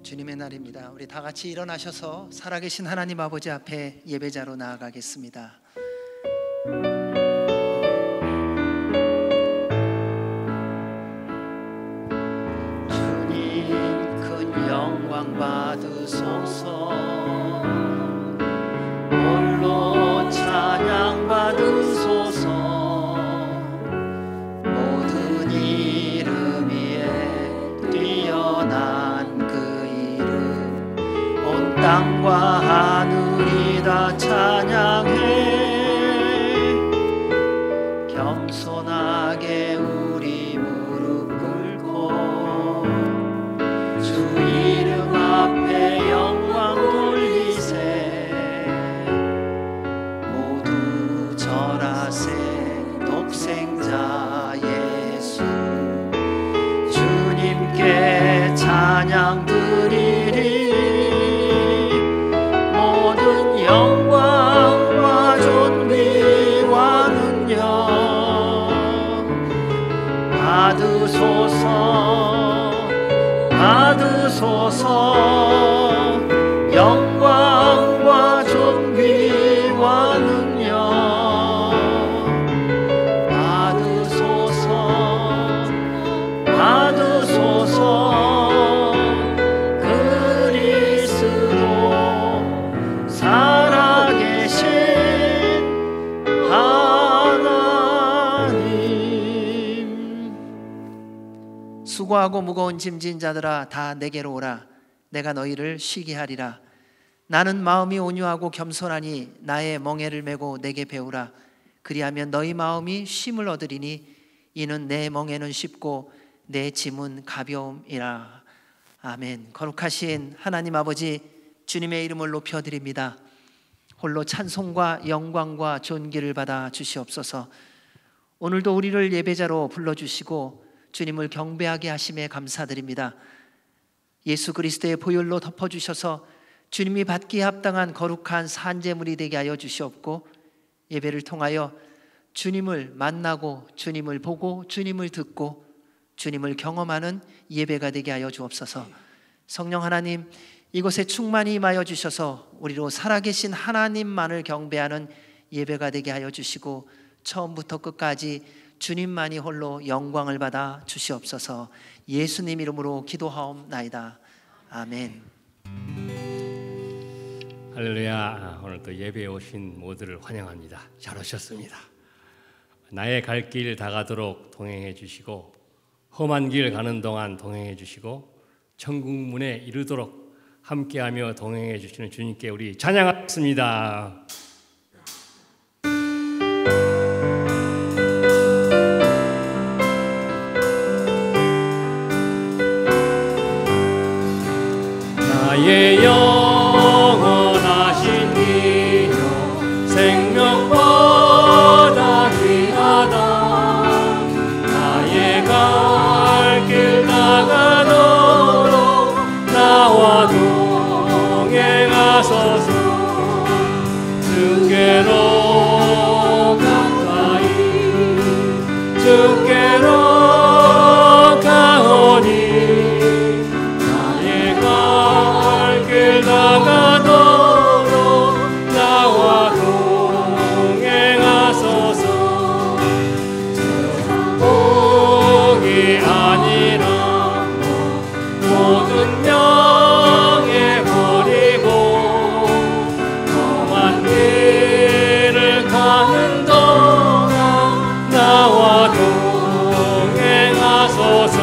주님의 날입니다. 우리 다 같이 일어나셔서 살아계신 하나님 아버지 앞에 예배자로 나아가겠습니다. 주님 큰 영광 받으소서, 홀로 찬양 받으소서. 모든 이름 위에 뛰어난 그 이름, 온 땅과 하늘이 다 찬양해. 겸손하게 우리 무릎 꿇고 주 이름 앞에 영광 돌리세. 모두 절하세. 독생자 예수 주님께 찬양 드리리. 모든 영광과 존귀와 능력 받으소서, 받으소서. 영광과 존귀와 능력 받으소서, 받으소서. 그리스도 살아계신 하나님. 수고하고 무거운 짐진 자들아 다 내게로 오라. 내가 너희를 쉬게 하리라. 나는 마음이 온유하고 겸손하니 나의 멍에를 메고 내게 배우라. 그리하면 너희 마음이 쉼을 얻으리니 이는 내 멍에는 쉽고 내 짐은 가벼움이라. 아멘. 거룩하신 하나님 아버지, 주님의 이름을 높여드립니다. 홀로 찬송과 영광과 존귀를 받아 주시옵소서. 오늘도 우리를 예배자로 불러주시고 주님을 경배하게 하심에 감사드립니다. 예수 그리스도의 보혈로 덮어주셔서 주님이 받기에 합당한 거룩한 산제물이 되게 하여 주시옵고, 예배를 통하여 주님을 만나고 주님을 보고 주님을 듣고 주님을 경험하는 예배가 되게 하여 주옵소서. 성령 하나님, 이곳에 충만히 임하여 주셔서 우리로 살아계신 하나님만을 경배하는 예배가 되게 하여 주시고, 처음부터 끝까지 주님만이 홀로 영광을 받아 주시옵소서. 예수님 이름으로 기도하옵나이다. 아멘. 할렐루야. 오늘 또 예배에 오신 모두를 환영합니다. 잘 오셨습니다. 나의 갈 길 다가도록 동행해 주시고, 험한 길 가는 동안 동행해 주시고, 천국 문에 이르도록 함께하며 동행해 주시는 주님께 우리 찬양하겠습니다. 나의 영원하신 이여 생명보다 귀하다. 나의 갈 길 다가도록 나와 동행하소서. 주께로 가까이 주께로 가오니 다가도록 나와 동행하소서. 복이 아니라 모든 명예 버리고 험한 길을 가는 동안 나와 동행하소서.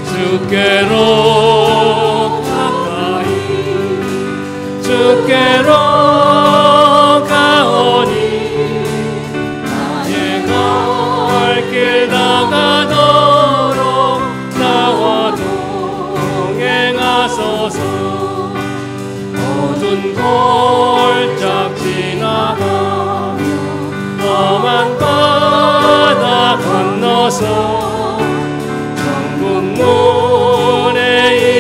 주께로 주께로 가오니 나의 갈 길 다가도록 나와 동행하소서. 모든 골짝 지나가며 험한 바다 건너서 천국 문에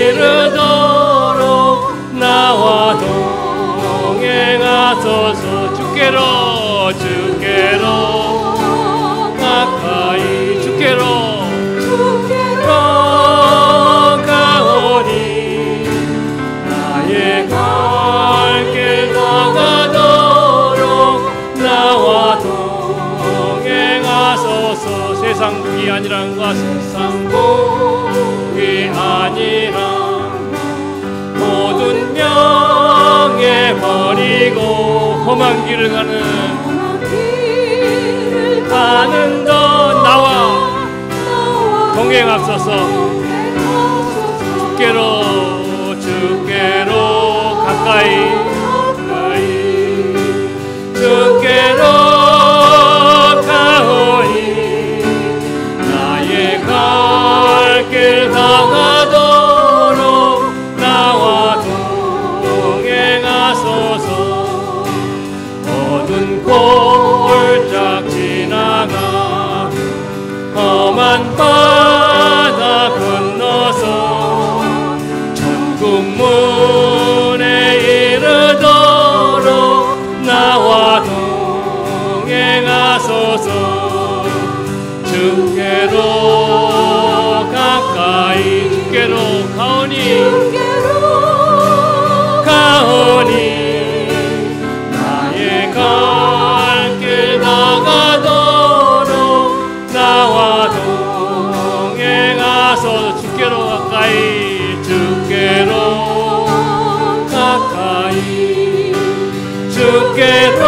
이르도록 나와 동행하소서. 주께로 가까이 주께로 가오니 세상 복이 아니란가 세상 복이 아니라 모든 명예 버리고 험한 길을 가는 너 나와 동행하소서. 주께로 가까이 주께로 가오니 나의 갈 길 다가도록 나와 동행하소서. 모든 골짝 지나가 험한 바다 건너서 천국문에 이르도록 나와 동행하소서. 주께로 가까이 주께로 가오니 나의 갈 길 나가도록 나와 동행하소서. 주께로 가까이 주께로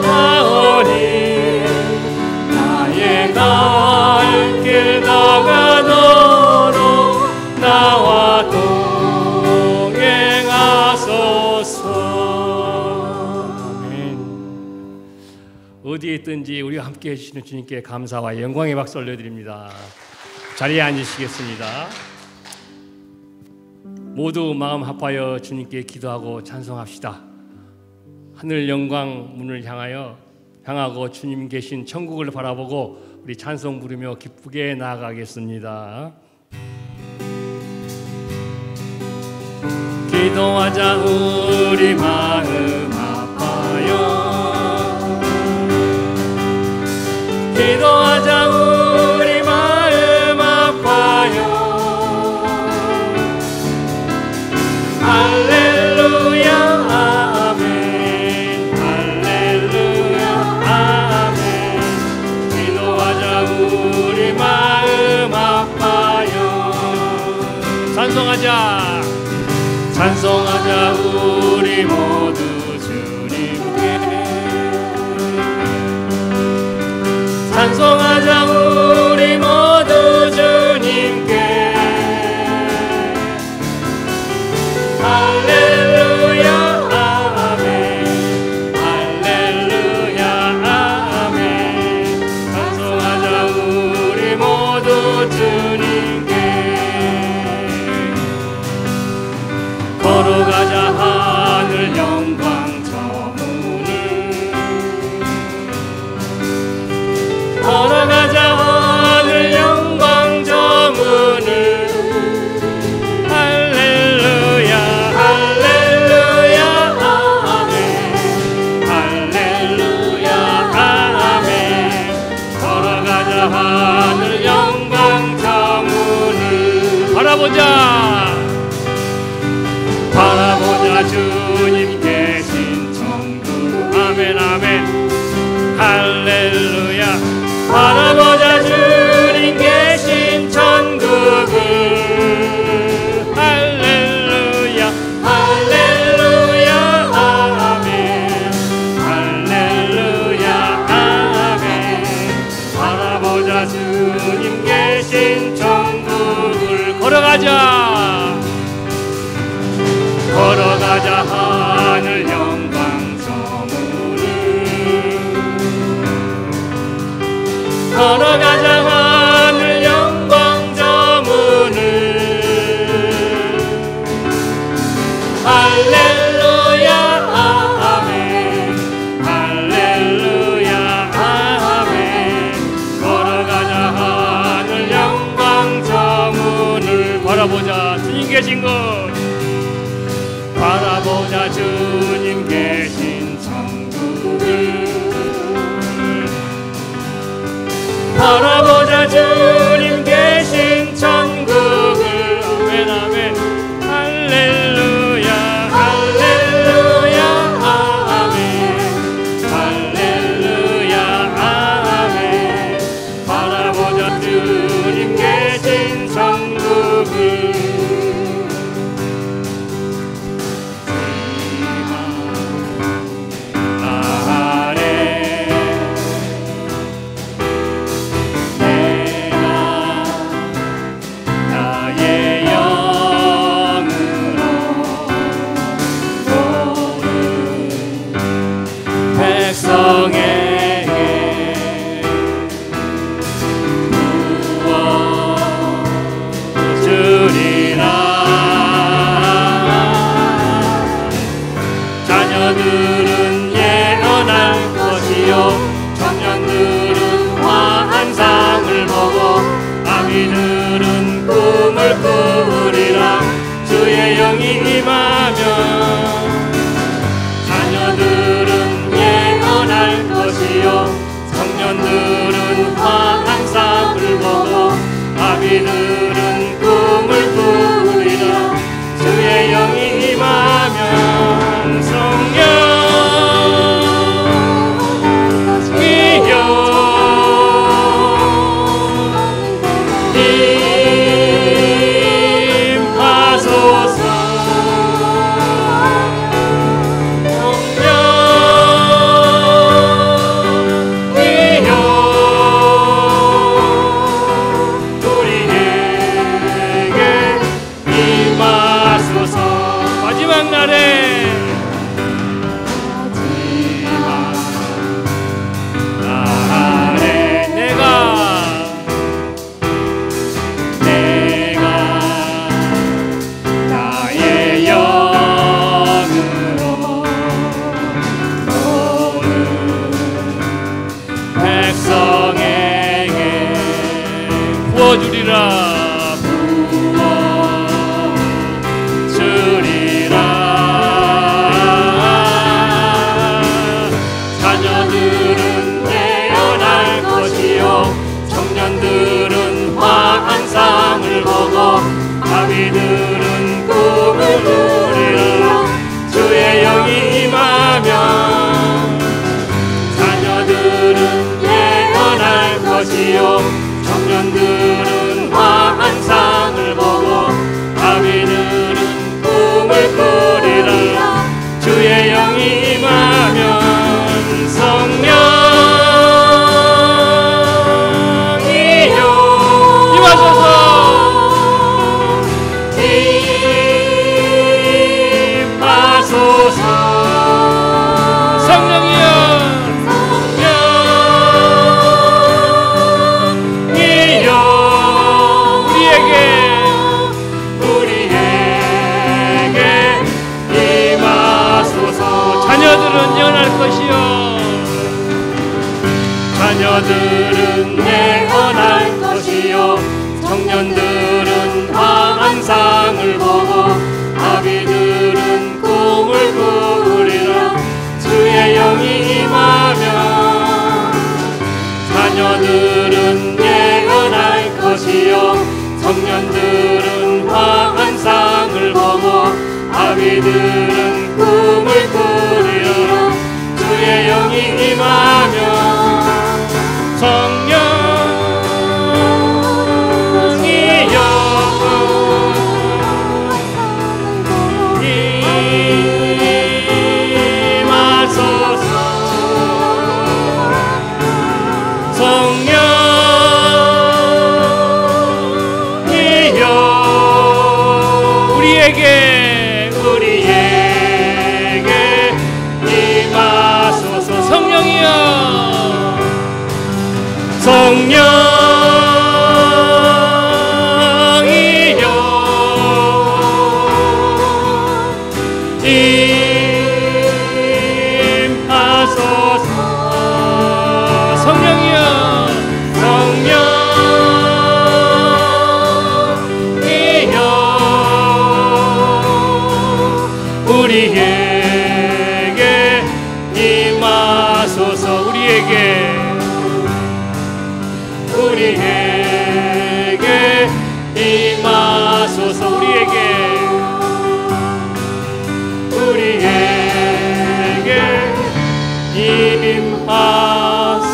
가오니 나의 갈 길 나가도록 나와 동행하소서. 아멘. 어디에 있든지 우리와 함께 해주시는 주님께 감사와 영광의 박수 올려드립니다. 자리에 앉으시겠습니다. 모두 마음 합하여 주님께 기도하고 찬송합시다. 하늘 영광 문을 향하고 주님 계신 천국을 바라보고 우리 찬송 부르며 기쁘게 나아가겠습니다. 기도하자 우리 마음 아파요. 기도하자 우리 마음 아파요. 할렐루야 아멘 할렐루야 아멘. 기도하자 우리 마음 아파요. 찬송하자 우리 모두 주님께. 찬송하자 우리 모두 주님께. 할렐루야 아멘 할렐루야 아멘. 찬송하자 우리 모두 주님께. 걸어가자 하늘 영광 저 문을. 걸어가자 하늘 영광 저 문을. 하늘 영광 저 문을 바라보자 주님 계신 천국. 아멘 아멘 할렐루야. 바라보자 주님 계신 천국을. 할렐루야 할렐루야 아멘 할렐루야 아멘. 바라보자 주님 계신 천국을. 걸어가자 하늘 영광 저 문을. 걸어가자 하늘 영광 저 문을. 할렐루야 아멘 할렐루야 아멘. 걸어가자 하늘 영광 저 문을. 바라보자 주님 계신 곳. 바라보자 주님 계신 천국을. 바라보자 주님 계신 천국을. 아멘 아멘 할렐루야 할렐루야 아멘 할렐루야 아멘. 것이요 청년들은 화한 쌍을 보고 아비들은 꿈을 꾸리라. 주의 영이 임하면 성령 청년들은 화한 상을 보고 아비들은 꿈을 꾸리라. 주의 영이 임하면 성령이여 임하소서. 임하소서. 성령이여 자녀들은 내어날 것이요 청년들은 화한 상을 보고 아비들은 꿈을 꾸리라. 주의 영이 임하면 자녀들은 내어날 것이요 청년들은 화한 상을 보고 아비들은 꿈을 꾸리라. 주의 영이 임하면 성령이여 임하소서. 성령이여 우리에게 임하소서. 성령이여 성령이여 임하소서. 성령이여 성령이여 우리에게 임하소서. 우리에게 임하소서. 우리에게 임하소서.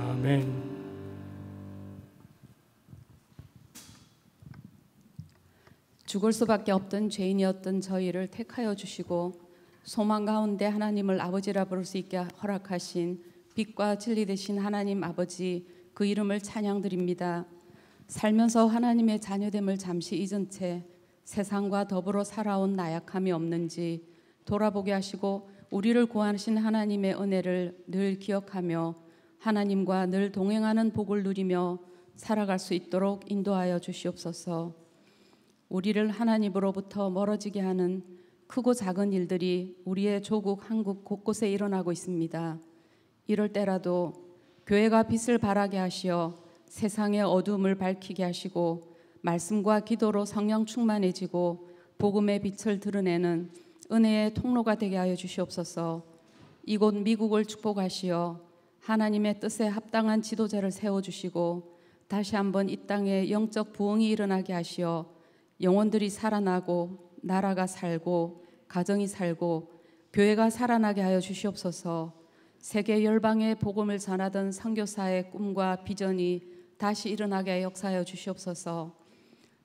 아멘. 죽을 수밖에 없던 죄인이었던 저희를 택하여 주시고 소망 가운데 하나님을 아버지라 부를 수 있게 허락하신 빛과 진리 되신 하나님 아버지, 그 이름을 찬양드립니다. 살면서 하나님의 자녀됨을 잠시 잊은 채 세상과 더불어 살아온 나약함이 없는지 돌아보게 하시고 우리를 구하신 하나님의 은혜를 늘 기억하며 하나님과 늘 동행하는 복을 누리며 살아갈 수 있도록 인도하여 주시옵소서. 우리를 하나님으로부터 멀어지게 하는 크고 작은 일들이 우리의 조국 한국 곳곳에 일어나고 있습니다. 이럴 때라도 교회가 빛을 발하게 하시어 세상의 어둠을 밝히게 하시고 말씀과 기도로 성령 충만해지고 복음의 빛을 드러내는 은혜의 통로가 되게 하여 주시옵소서. 이곳 미국을 축복하시어 하나님의 뜻에 합당한 지도자를 세워주시고 다시 한번 이 땅에 영적 부흥이 일어나게 하시어 영혼들이 살아나고 나라가 살고 가정이 살고 교회가 살아나게 하여 주시옵소서. 세계 열방의 복음을 전하던 선교사의 꿈과 비전이 다시 일어나게 하여 역사하여 주시옵소서.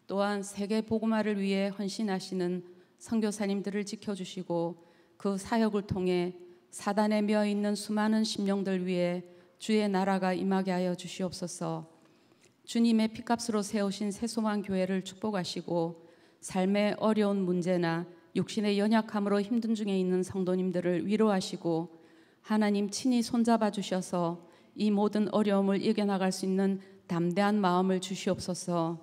또한 세계 복음화를 위해 헌신하시는 선교사님들을 지켜주시고 그 사역을 통해 사단에 매어 있는 수많은 심령들 위해 주의 나라가 임하게 하여 주시옵소서. 주님의 피값으로 세우신 새소망 교회를 축복하시고 삶의 어려운 문제나 육신의 연약함으로 힘든 중에 있는 성도님들을 위로하시고 하나님 친히 손잡아 주셔서 이 모든 어려움을 이겨나갈 수 있는 담대한 마음을 주시옵소서.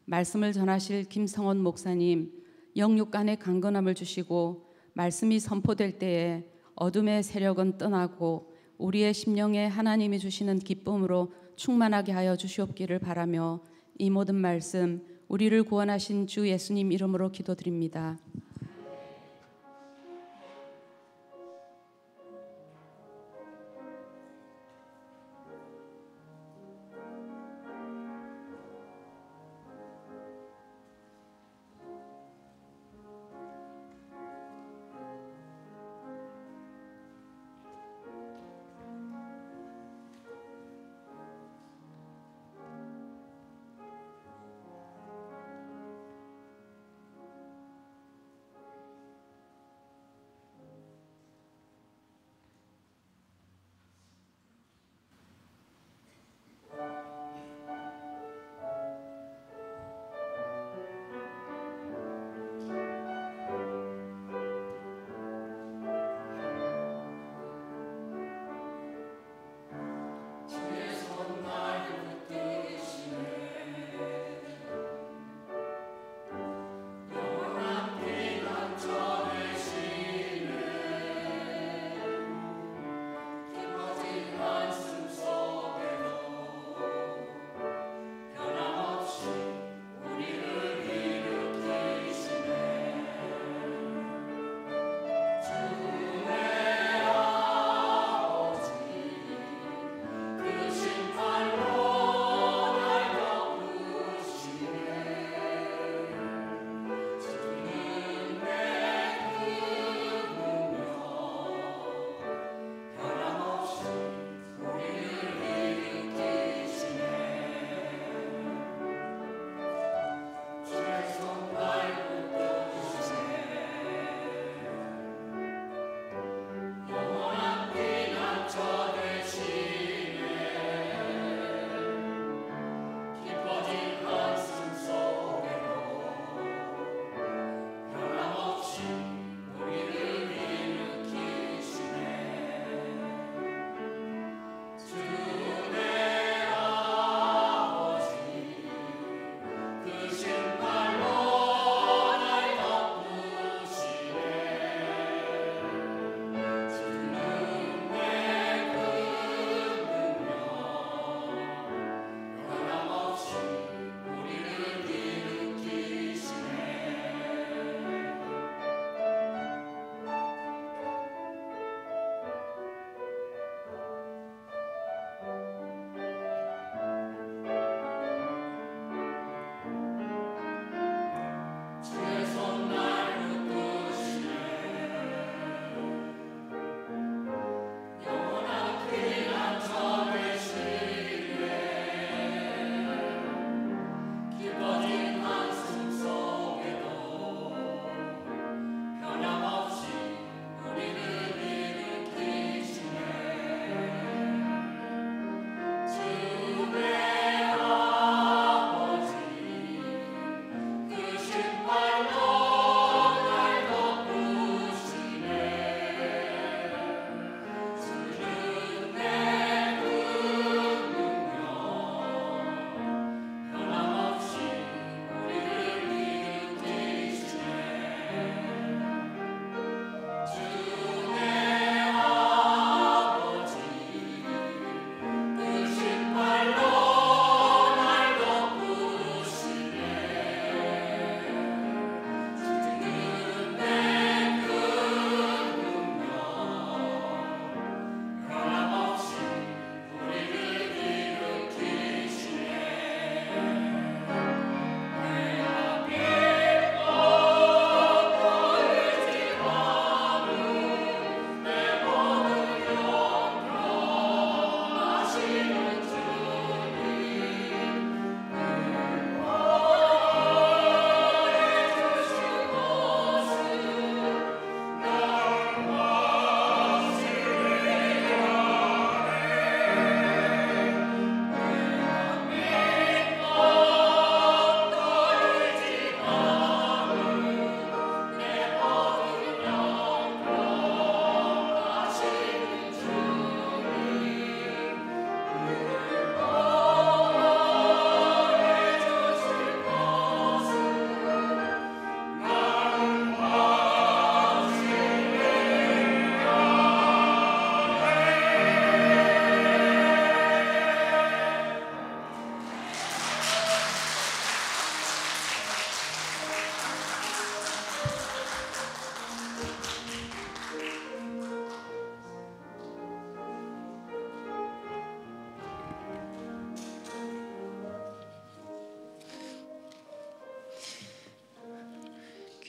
말씀을 전하실 김성원 목사님 영육 간의 강건함을 주시고 말씀이 선포될 때에 어둠의 세력은 떠나고 우리의 심령에 하나님이 주시는 기쁨으로 충만하게 하여 주시옵기를 바라며 이 모든 말씀 우리를 구원하신 주 예수님 이름으로 기도드립니다.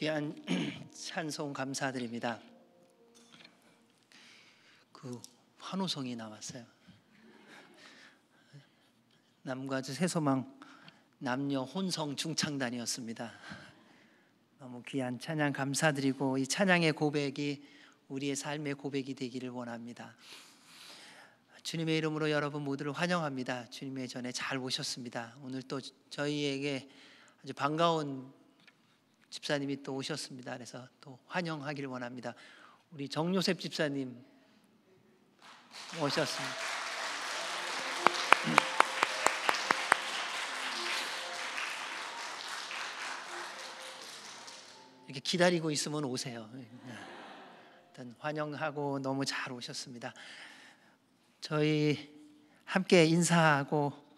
귀한 찬송 감사드립니다. 그 환호성이 나왔어요. 남과 새소망 남녀 혼성 중창단이었습니다. 너무 귀한 찬양 감사드리고 이 찬양의 고백이 우리의 삶의 고백이 되기를 원합니다. 주님의 이름으로 여러분 모두를 환영합니다. 주님의 전에 잘 오셨습니다. 오늘 또 저희에게 아주 반가운 집사님이 또 오셨습니다. 그래서 또 환영하기를 원합니다. 우리 정요셉 집사님 오셨습니다. 이렇게 기다리고 있으면 오세요. 일단 환영하고 너무 잘 오셨습니다. 저희 함께 인사하고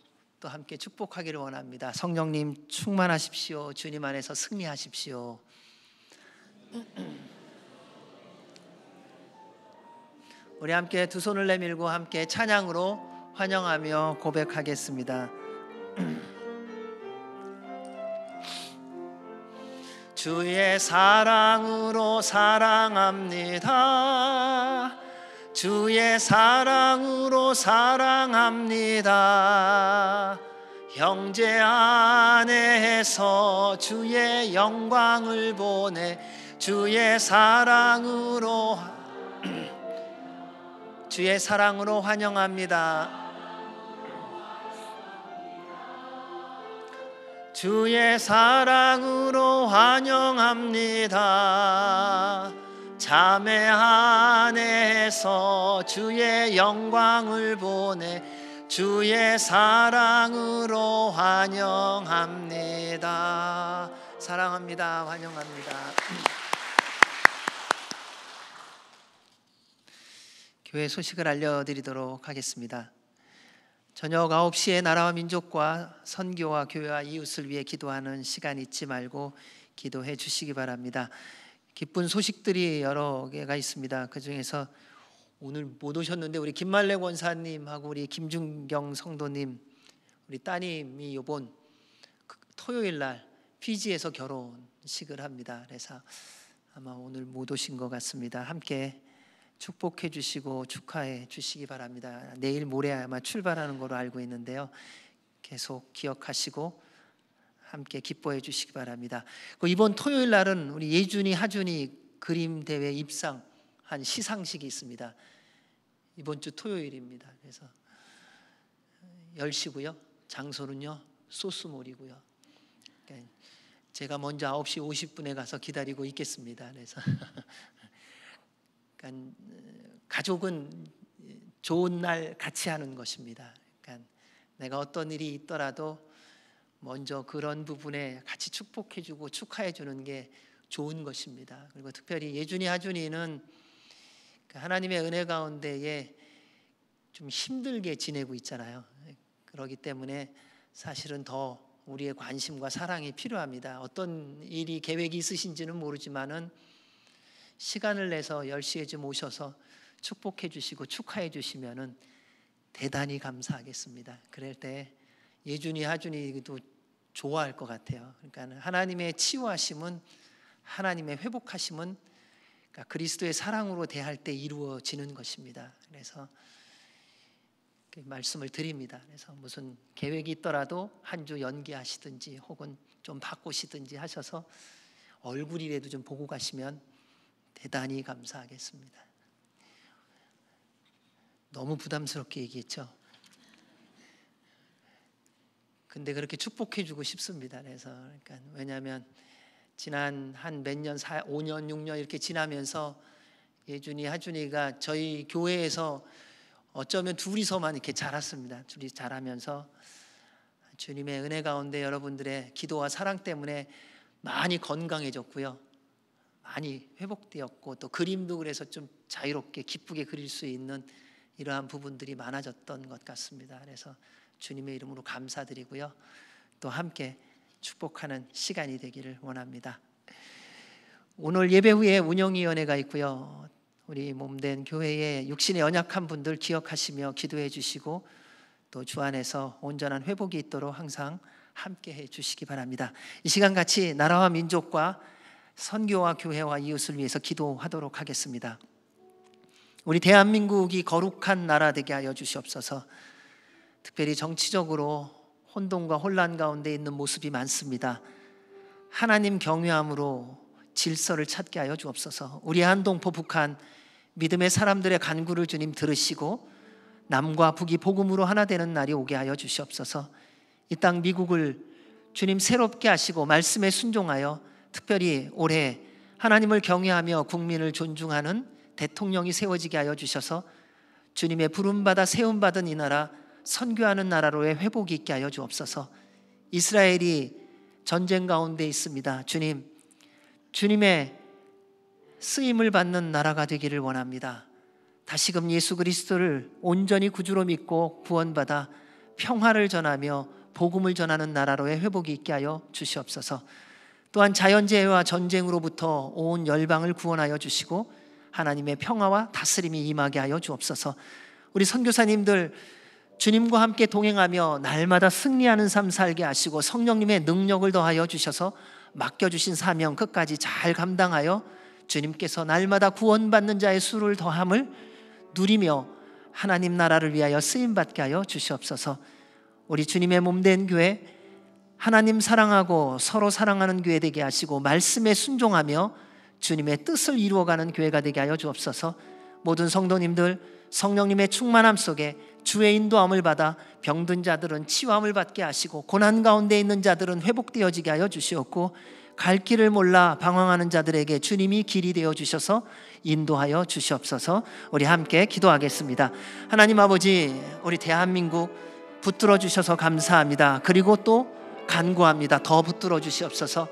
또 함께 축복하기를 원합니다. 성령님 충만하십시오. 주님 안에서 승리하십시오. 우리 함께 두 손을 내밀고 함께 찬양으로 환영하며 고백하겠습니다. 주의 사랑으로 사랑합니다. 주의 사랑으로 사랑합니다. 형제 안에서 주의 영광을 보내 주의 사랑으로 환영합니다. 주의 사랑으로 환영합니다. 자매 안에서 주의 영광을 보내 주의 사랑으로 환영합니다. 사랑합니다. 환영합니다. 교회 소식을 알려드리도록 하겠습니다. 저녁 9시에 나라와 민족과 선교와 교회와 이웃을 위해 기도하는 시간 잊지 말고 기도해 주시기 바랍니다. 기쁜 소식들이 여러 개가 있습니다. 그 중에서 오늘 못 오셨는데 우리 김말래 권사님하고 우리 김준경 성도님 우리 따님이 이번 토요일 날 피지에서 결혼식을 합니다. 그래서 아마 오늘 못 오신 것 같습니다. 함께 축복해 주시고 축하해 주시기 바랍니다. 내일 모레 아마 출발하는 걸로 알고 있는데요. 계속 기억하시고 함께 기뻐해 주시기 바랍니다. 이번 토요일 날은 우리 예준이 하준이 그림 대회 입상한 시상식이 있습니다. 이번 주 토요일입니다. 그래서 10시고요. 장소는요 소스몰이고요. 그러니까 제가 먼저 9시 50분에 가서 기다리고 있겠습니다. 그래서 그러니까 가족은 좋은 날 같이 하는 것입니다. 그러니까 내가 어떤 일이 있더라도 먼저 그런 부분에 같이 축복해주고 축하해주는 게 좋은 것입니다. 그리고 특별히 예준이 하준이는 하나님의 은혜 가운데에 좀 힘들게 지내고 있잖아요. 그렇기 때문에 사실은 더 우리의 관심과 사랑이 필요합니다. 어떤 일이 계획이 있으신지는 모르지만은 시간을 내서 10시에 좀 오셔서 축복해 주시고 축하해 주시면은 대단히 감사하겠습니다. 그럴 때 예준이 하준이도 좋아할 것 같아요. 그러니까 하나님의 치유하심은 하나님의 회복하심은 그러니까 그리스도의 사랑으로 대할 때 이루어지는 것입니다. 그래서 말씀을 드립니다. 그래서 무슨 계획이 있더라도 한 주 연기하시든지 혹은 좀 바꾸시든지 하셔서 얼굴이라도 좀 보고 가시면 대단히 감사하겠습니다. 너무 부담스럽게 얘기했죠. 근데 그렇게 축복해 주고 싶습니다. 그래서 그러니까 왜냐하면 지난 한 몇 년, 5년, 6년 이렇게 지나면서 예준이, 하준이가 저희 교회에서 어쩌면 둘이서만 이렇게 자랐습니다. 둘이 자라면서 주님의 은혜 가운데 여러분들의 기도와 사랑 때문에 많이 건강해졌고요. 많이 회복되었고 또 그림도 그래서 좀 자유롭게 기쁘게 그릴 수 있는 이러한 부분들이 많아졌던 것 같습니다. 그래서 주님의 이름으로 감사드리고요. 또 함께 축복하는 시간이 되기를 원합니다. 오늘 예배 후에 운영위원회가 있고요. 우리 몸된 교회의 육신에 연약한 분들 기억하시며 기도해 주시고 또 주 안에서 온전한 회복이 있도록 항상 함께 해 주시기 바랍니다. 이 시간 같이 나라와 민족과 선교와 교회와 이웃을 위해서 기도하도록 하겠습니다. 우리 대한민국이 거룩한 나라 되게 하여 주시옵소서. 특별히 정치적으로 혼돈과 혼란 가운데 있는 모습이 많습니다. 하나님 경외함으로 질서를 찾게 하여 주옵소서. 우리 한동포 북한 믿음의 사람들의 간구를 주님 들으시고 남과 북이 복음으로 하나 되는 날이 오게 하여 주시옵소서. 이 땅 미국을 주님 새롭게 하시고 말씀에 순종하여 특별히 올해 하나님을 경외하며 국민을 존중하는 대통령이 세워지게 하여 주셔서 주님의 부름받아 세움받은 이 나라 선교하는 나라로의 회복이 있게 하여 주옵소서. 이스라엘이 전쟁 가운데 있습니다. 주님, 주님의 쓰임을 받는 나라가 되기를 원합니다. 다시금 예수 그리스도를 온전히 구주로 믿고 구원받아 평화를 전하며 복음을 전하는 나라로의 회복이 있게 하여 주시옵소서. 또한 자연재해와 전쟁으로부터 온 열방을 구원하여 주시고 하나님의 평화와 다스림이 임하게 하여 주옵소서. 우리 선교사님들 주님과 함께 동행하며 날마다 승리하는 삶 살게 하시고 성령님의 능력을 더하여 주셔서 맡겨주신 사명 끝까지 잘 감당하여 주님께서 날마다 구원받는 자의 수를 더함을 누리며 하나님 나라를 위하여 쓰임받게 하여 주시옵소서. 우리 주님의 몸된 교회, 하나님 사랑하고 서로 사랑하는 교회 되게 하시고 말씀에 순종하며 주님의 뜻을 이루어가는 교회가 되게 하여 주옵소서. 모든 성도님들 성령님의 충만함 속에 주의 인도함을 받아 병든 자들은 치유함을 받게 하시고 고난 가운데 있는 자들은 회복되어지게 하여 주시옵고 갈 길을 몰라 방황하는 자들에게 주님이 길이 되어 주셔서 인도하여 주시옵소서. 우리 함께 기도하겠습니다. 하나님 아버지, 우리 대한민국 붙들어 주셔서 감사합니다. 그리고 또 간구합니다. 더 붙들어 주시옵소서.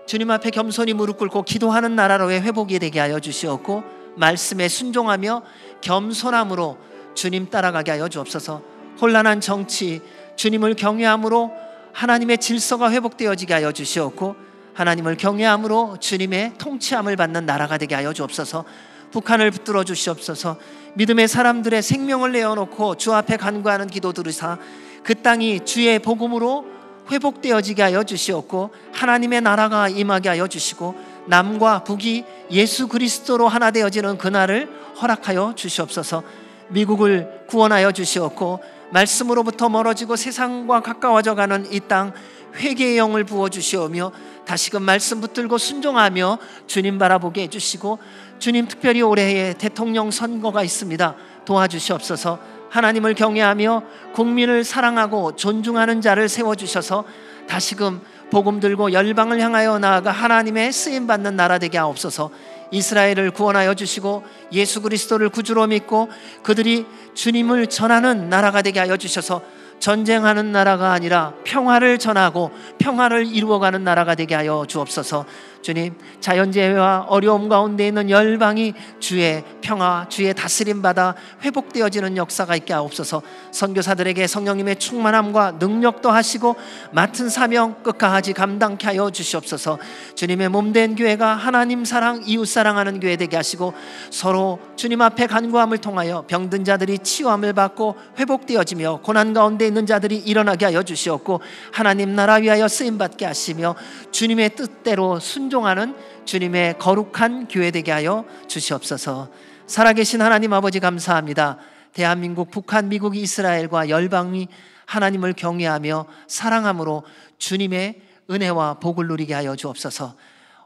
주님 앞에 겸손히 무릎 꿇고 기도하는 나라로의 회복이 되게 하여 주시옵고 말씀에 순종하며 겸손함으로 주님 따라가게 하여 주옵소서. 혼란한 정치, 주님을 경외함으로 하나님의 질서가 회복되어지게 하여 주시옵고 하나님을 경외함으로 주님의 통치함을 받는 나라가 되게 하여 주옵소서. 북한을 붙들어 주시옵소서. 믿음의 사람들의 생명을 내어놓고 주 앞에 간구하는 기도 들으사 그 땅이 주의 복음으로 회복되어지게 하여 주시옵고 하나님의 나라가 임하게 하여 주시고 남과 북이 예수 그리스도로 하나 되어지는 그날을 허락하여 주시옵소서. 미국을 구원하여 주시옵고 말씀으로부터 멀어지고 세상과 가까워져가는 이 땅 회개의 영을 부어주시오며 다시금 말씀 붙들고 순종하며 주님 바라보게 해주시고 주님 특별히 올해에 대통령 선거가 있습니다. 도와주시옵소서. 하나님을 경외하며 국민을 사랑하고 존중하는 자를 세워주셔서 다시금 복음 들고 열방을 향하여 나아가 하나님의 쓰임받는 나라 되게 하옵소서. 이스라엘을 구원하여 주시고 예수 그리스도를 구주로 믿고 그들이 주님을 전하는 나라가 되게 하여 주셔서 전쟁하는 나라가 아니라 평화를 전하고 평화를 이루어가는 나라가 되게 하여 주옵소서. 주님, 자연재해와 어려움 가운데 있는 열방이 주의 평화, 주의 다스림 받아 회복되어지는 역사가 있게 하옵소서. 선교사들에게 성령님의 충만함과 능력도 하시고 맡은 사명 끝까지 감당케 하여 주시옵소서. 주님의 몸된 교회가 하나님 사랑, 이웃 사랑하는 교회 되게 하시고 서로 주님 앞에 간구함을 통하여 병든 자들이 치유함을 받고 회복되어지며 고난 가운데 있는 자들이 일어나게 하여 주시옵고 하나님 나라 위하여 쓰임받게 하시며 주님의 뜻대로 순종하는 주님의 거룩한 교회 되게 하여 주시옵소서. 살아계신 하나님 아버지 감사합니다. 대한민국, 북한, 미국, 이스라엘과 열방이 하나님을 경외하며 사랑함으로 주님의 은혜와 복을 누리게 하여 주옵소서.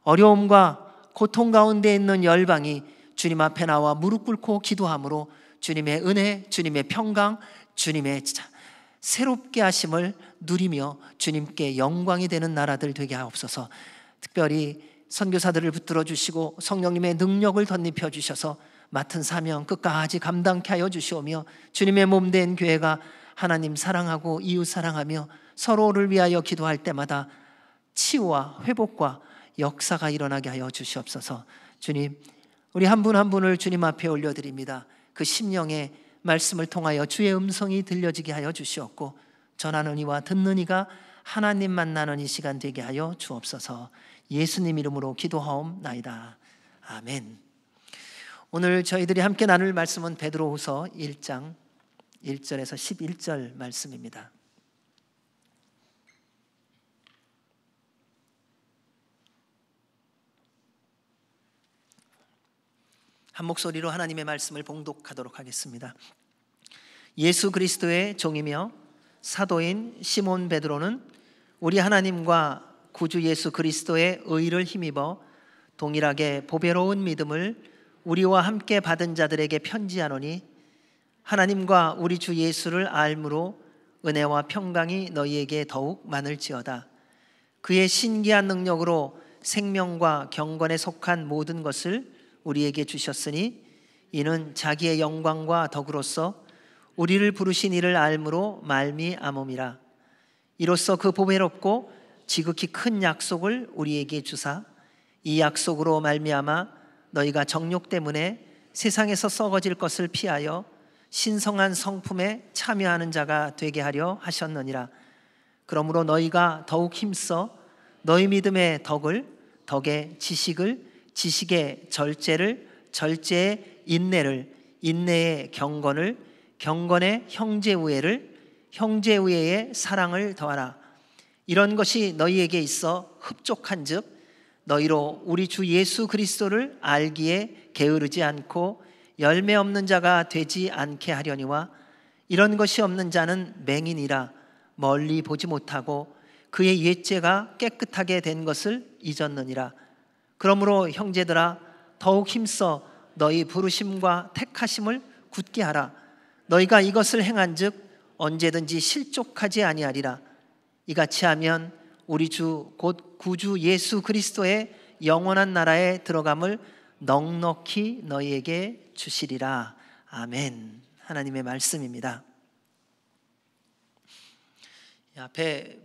어려움과 고통 가운데 있는 열방이 주님 앞에 나와 무릎 꿇고 기도함으로 주님의 은혜, 주님의 평강, 주님의 새롭게 하심을 누리며 주님께 영광이 되는 나라들 되게 하옵소서. 특별히 선교사들을 붙들어 주시고 성령님의 능력을 덧입혀 주셔서 맡은 사명 끝까지 감당케 하여 주시오며 주님의 몸된 교회가 하나님 사랑하고 이웃 사랑하며 서로를 위하여 기도할 때마다 치유와 회복과 역사가 일어나게 하여 주시옵소서. 주님, 우리 한 분 한 분을 주님 앞에 올려드립니다. 그 심령의 말씀을 통하여 주의 음성이 들려지게 하여 주시옵고 전하는 이와 듣는 이가 하나님 만나는 이 시간 되게 하여 주옵소서. 예수님 이름으로 기도하옵나이다. 아멘. 오늘 저희들이 함께 나눌 말씀은 베드로후서 1장 1절에서 11절 말씀입니다. 한 목소리로 하나님의 말씀을 봉독하도록 하겠습니다. 예수 그리스도의 종이며 사도인 시몬 베드로는 우리 하나님과 구주 예수 그리스도의 의를 힘입어 동일하게 보배로운 믿음을 우리와 함께 받은 자들에게 편지하노니, 하나님과 우리 주 예수를 알므로 은혜와 평강이 너희에게 더욱 많을지어다. 그의 신기한 능력으로 생명과 경건에 속한 모든 것을 우리에게 주셨으니, 이는 자기의 영광과 덕으로서 우리를 부르신 이를 알므로 말미암음이라. 이로써 그 보배롭고 지극히 큰 약속을 우리에게 주사, 이 약속으로 말미암아 너희가 정욕 때문에 세상에서 썩어질 것을 피하여 신성한 성품에 참여하는 자가 되게 하려 하셨느니라. 그러므로 너희가 더욱 힘써 너희 믿음의 덕을, 덕의 지식을, 지식의 절제를, 절제의 인내를, 인내의 경건을, 경건의 형제우애를, 형제우애의 사랑을 더하라. 이런 것이 너희에게 있어 흡족한즉 너희로 우리 주 예수 그리스도를 알기에 게으르지 않고 열매 없는 자가 되지 않게 하려니와, 이런 것이 없는 자는 맹인이라 멀리 보지 못하고 그의 옛죄가 깨끗하게 된 것을 잊었느니라. 그러므로 형제들아, 더욱 힘써 너희 부르심과 택하심을 굳게 하라. 너희가 이것을 행한즉 언제든지 실족하지 아니하리라. 이같이 하면 우리 주 곧 구주 예수 그리스도의 영원한 나라에 들어감을 넉넉히 너희에게 주시리라. 아멘. 하나님의 말씀입니다. 앞에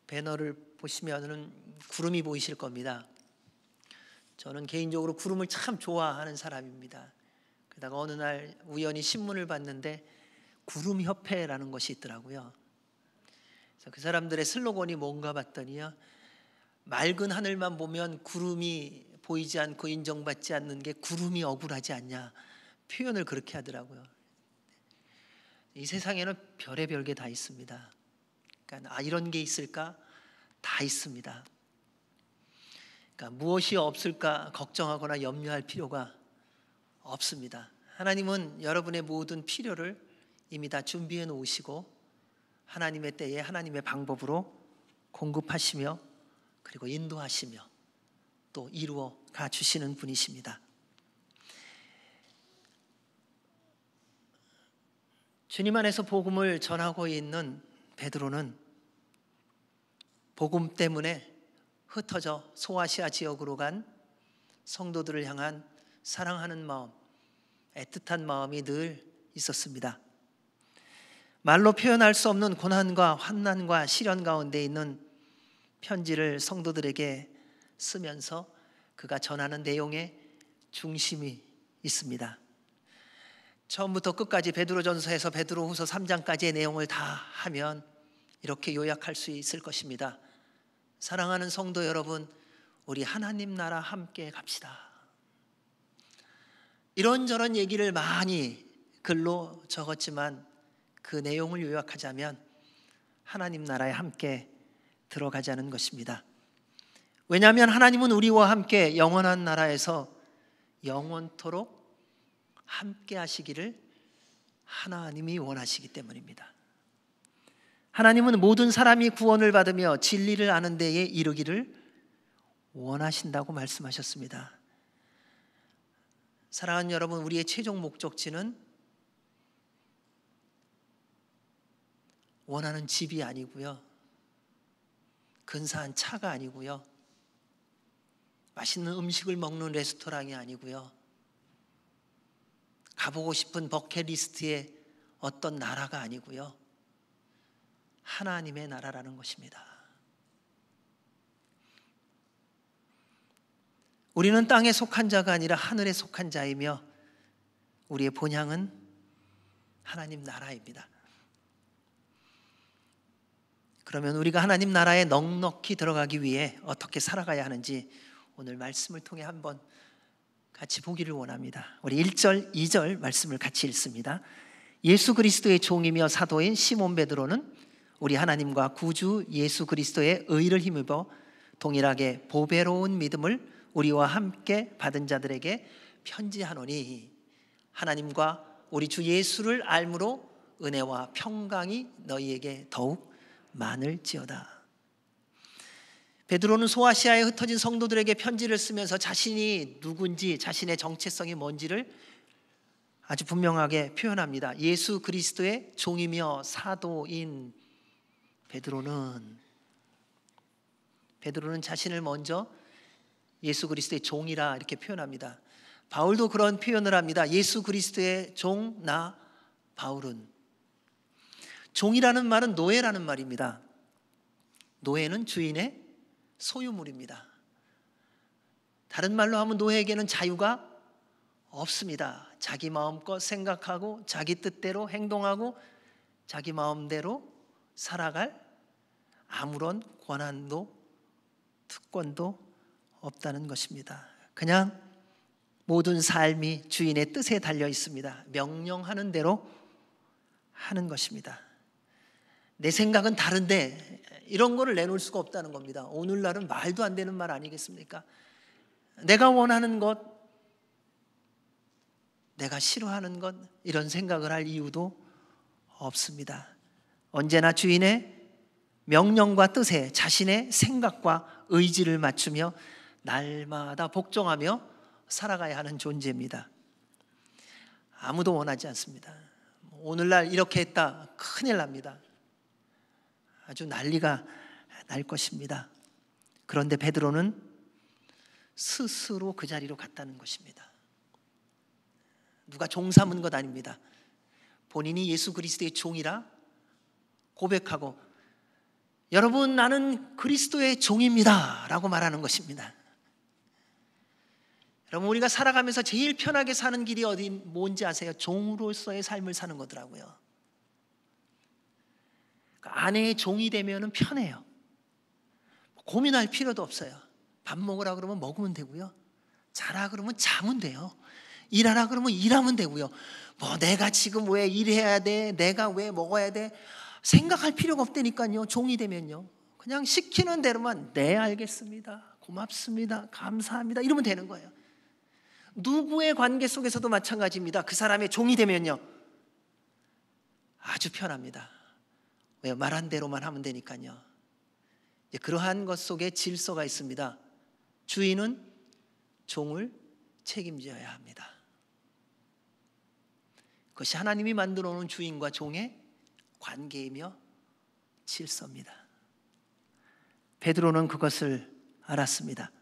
배너를 보시면은 구름이 보이실 겁니다. 저는 개인적으로 구름을 참 좋아하는 사람입니다. 그러다가 어느 날 우연히 신문을 봤는데 구름협회라는 것이 있더라고요. 그래서 그 사람들의 슬로건이 뭔가 봤더니요, 맑은 하늘만 보면 구름이 보이지 않고 인정받지 않는 게 구름이 억울하지 않냐, 표현을 그렇게 하더라고요. 이 세상에는 별의별 게 다 있습니다. 그러니까 이런 게 있을까? 다 있습니다. 그러니까 무엇이 없을까 걱정하거나 염려할 필요가 없습니다. 하나님은 여러분의 모든 필요를 이미 다 준비해 놓으시고 하나님의 때에 하나님의 방법으로 공급하시며 그리고 인도하시며 또 이루어 가 주시는 분이십니다. 주님 안에서 복음을 전하고 있는 베드로는 복음 때문에 흩어져 소아시아 지역으로 간 성도들을 향한 사랑하는 마음, 애틋한 마음이 늘 있었습니다. 말로 표현할 수 없는 고난과 환난과 시련 가운데 있는 편지를 성도들에게 쓰면서 그가 전하는 내용에 중심이 있습니다. 처음부터 끝까지 베드로전서에서 베드로후서 3장까지의 내용을 다 하면 이렇게 요약할 수 있을 것입니다. 사랑하는 성도 여러분, 우리 하나님 나라 함께 갑시다. 이런저런 얘기를 많이 글로 적었지만 그 내용을 요약하자면 하나님 나라에 함께 들어가자는 것입니다. 왜냐하면 하나님은 우리와 함께 영원한 나라에서 영원토록 함께 하시기를 하나님이 원하시기 때문입니다. 하나님은 모든 사람이 구원을 받으며 진리를 아는 데에 이르기를 원하신다고 말씀하셨습니다. 사랑하는 여러분, 우리의 최종 목적지는 원하는 집이 아니고요, 근사한 차가 아니고요, 맛있는 음식을 먹는 레스토랑이 아니고요, 가보고 싶은 버킷리스트의 어떤 나라가 아니고요, 하나님의 나라라는 것입니다. 우리는 땅에 속한 자가 아니라 하늘에 속한 자이며 우리의 본향은 하나님 나라입니다. 그러면 우리가 하나님 나라에 넉넉히 들어가기 위해 어떻게 살아가야 하는지 오늘 말씀을 통해 한번 같이 보기를 원합니다. 우리 1절, 2절 말씀을 같이 읽습니다. 예수 그리스도의 종이며 사도인 시몬 베드로는 우리 하나님과 구주 예수 그리스도의 의를 힘입어 동일하게 보배로운 믿음을 우리와 함께 받은 자들에게 편지하노니 하나님과 우리 주 예수를 알므로 은혜와 평강이 너희에게 더욱 많을지어다. 베드로는 소아시아에 흩어진 성도들에게 편지를 쓰면서 자신이 누군지, 자신의 정체성이 뭔지를 아주 분명하게 표현합니다. 예수 그리스도의 종이며 사도인 베드로는 자신을 먼저 예수 그리스도의 종이라 이렇게 표현합니다. 바울도 그런 표현을 합니다. 예수 그리스도의 종 나 바울은. 종이라는 말은 노예라는 말입니다. 노예는 주인의 소유물입니다. 다른 말로 하면 노예에게는 자유가 없습니다. 자기 마음껏 생각하고 자기 뜻대로 행동하고 자기 마음대로 살아갈 아무런 권한도 특권도 없다는 것입니다. 그냥 모든 삶이 주인의 뜻에 달려 있습니다. 명령하는 대로 하는 것입니다. 내 생각은 다른데 이런 거를 내놓을 수가 없다는 겁니다. 오늘날은 말도 안 되는 말 아니겠습니까? 내가 원하는 것, 내가 싫어하는 것, 이런 생각을 할 이유도 없습니다. 언제나 주인의 명령과 뜻에 자신의 생각과 의지를 맞추며 날마다 복종하며 살아가야 하는 존재입니다. 아무도 원하지 않습니다. 오늘날 이렇게 했다 큰일 납니다. 아주 난리가 날 것입니다. 그런데 베드로는 스스로 그 자리로 갔다는 것입니다. 누가 종 삼은 것 아닙니다. 본인이 예수 그리스도의 종이라 고백하고 여러분 나는 그리스도의 종입니다 라고 말하는 것입니다. 여러분 우리가 살아가면서 제일 편하게 사는 길이 뭔지 아세요? 종으로서의 삶을 사는 거더라고요. 아내의 종이 되면 편해요. 고민할 필요도 없어요. 밥 먹으라 그러면 먹으면 되고요. 자라 그러면 자면 돼요. 일하라 그러면 일하면 되고요. 뭐 내가 지금 왜 일해야 돼? 내가 왜 먹어야 돼? 생각할 필요가 없다니까요. 종이 되면요. 그냥 시키는 대로만 네 알겠습니다. 고맙습니다. 감사합니다. 이러면 되는 거예요. 누구의 관계 속에서도 마찬가지입니다. 그 사람의 종이 되면요. 아주 편합니다. 왜? 말한 대로만 하면 되니까요. 그러한 것 속에 질서가 있습니다. 주인은 종을 책임져야 합니다. 그것이 하나님이 만들어 놓은 주인과 종의 관계이며 질서입니다. 베드로는 그것을 알았습니다.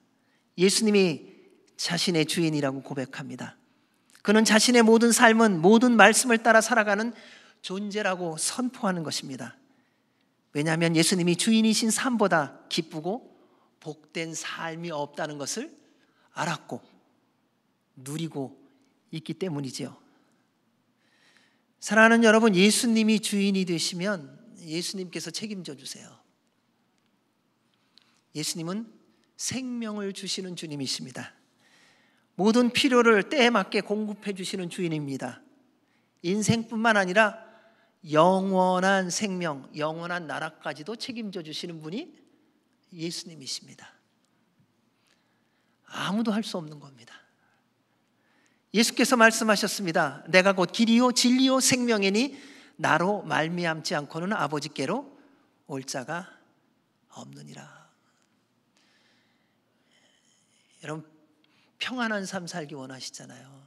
예수님이 자신의 주인이라고 고백합니다. 그는 자신의 모든 삶은 모든 말씀을 따라 살아가는 존재라고 선포하는 것입니다. 왜냐하면 예수님이 주인이신 삶보다 기쁘고 복된 삶이 없다는 것을 알았고 누리고 있기 때문이지요. 사랑하는 여러분, 예수님이 주인이 되시면 예수님께서 책임져 주세요. 예수님은 생명을 주시는 주님이십니다. 모든 필요를 때에 맞게 공급해 주시는 주인입니다. 인생뿐만 아니라 영원한 생명, 영원한 나라까지도 책임져 주시는 분이 예수님이십니다. 아무도 할 수 없는 겁니다. 예수께서 말씀하셨습니다. 내가 곧 길이요 진리요 생명이니 나로 말미암지 않고는 아버지께로 올 자가 없느니라. 여러분 평안한 삶 살기 원하시잖아요.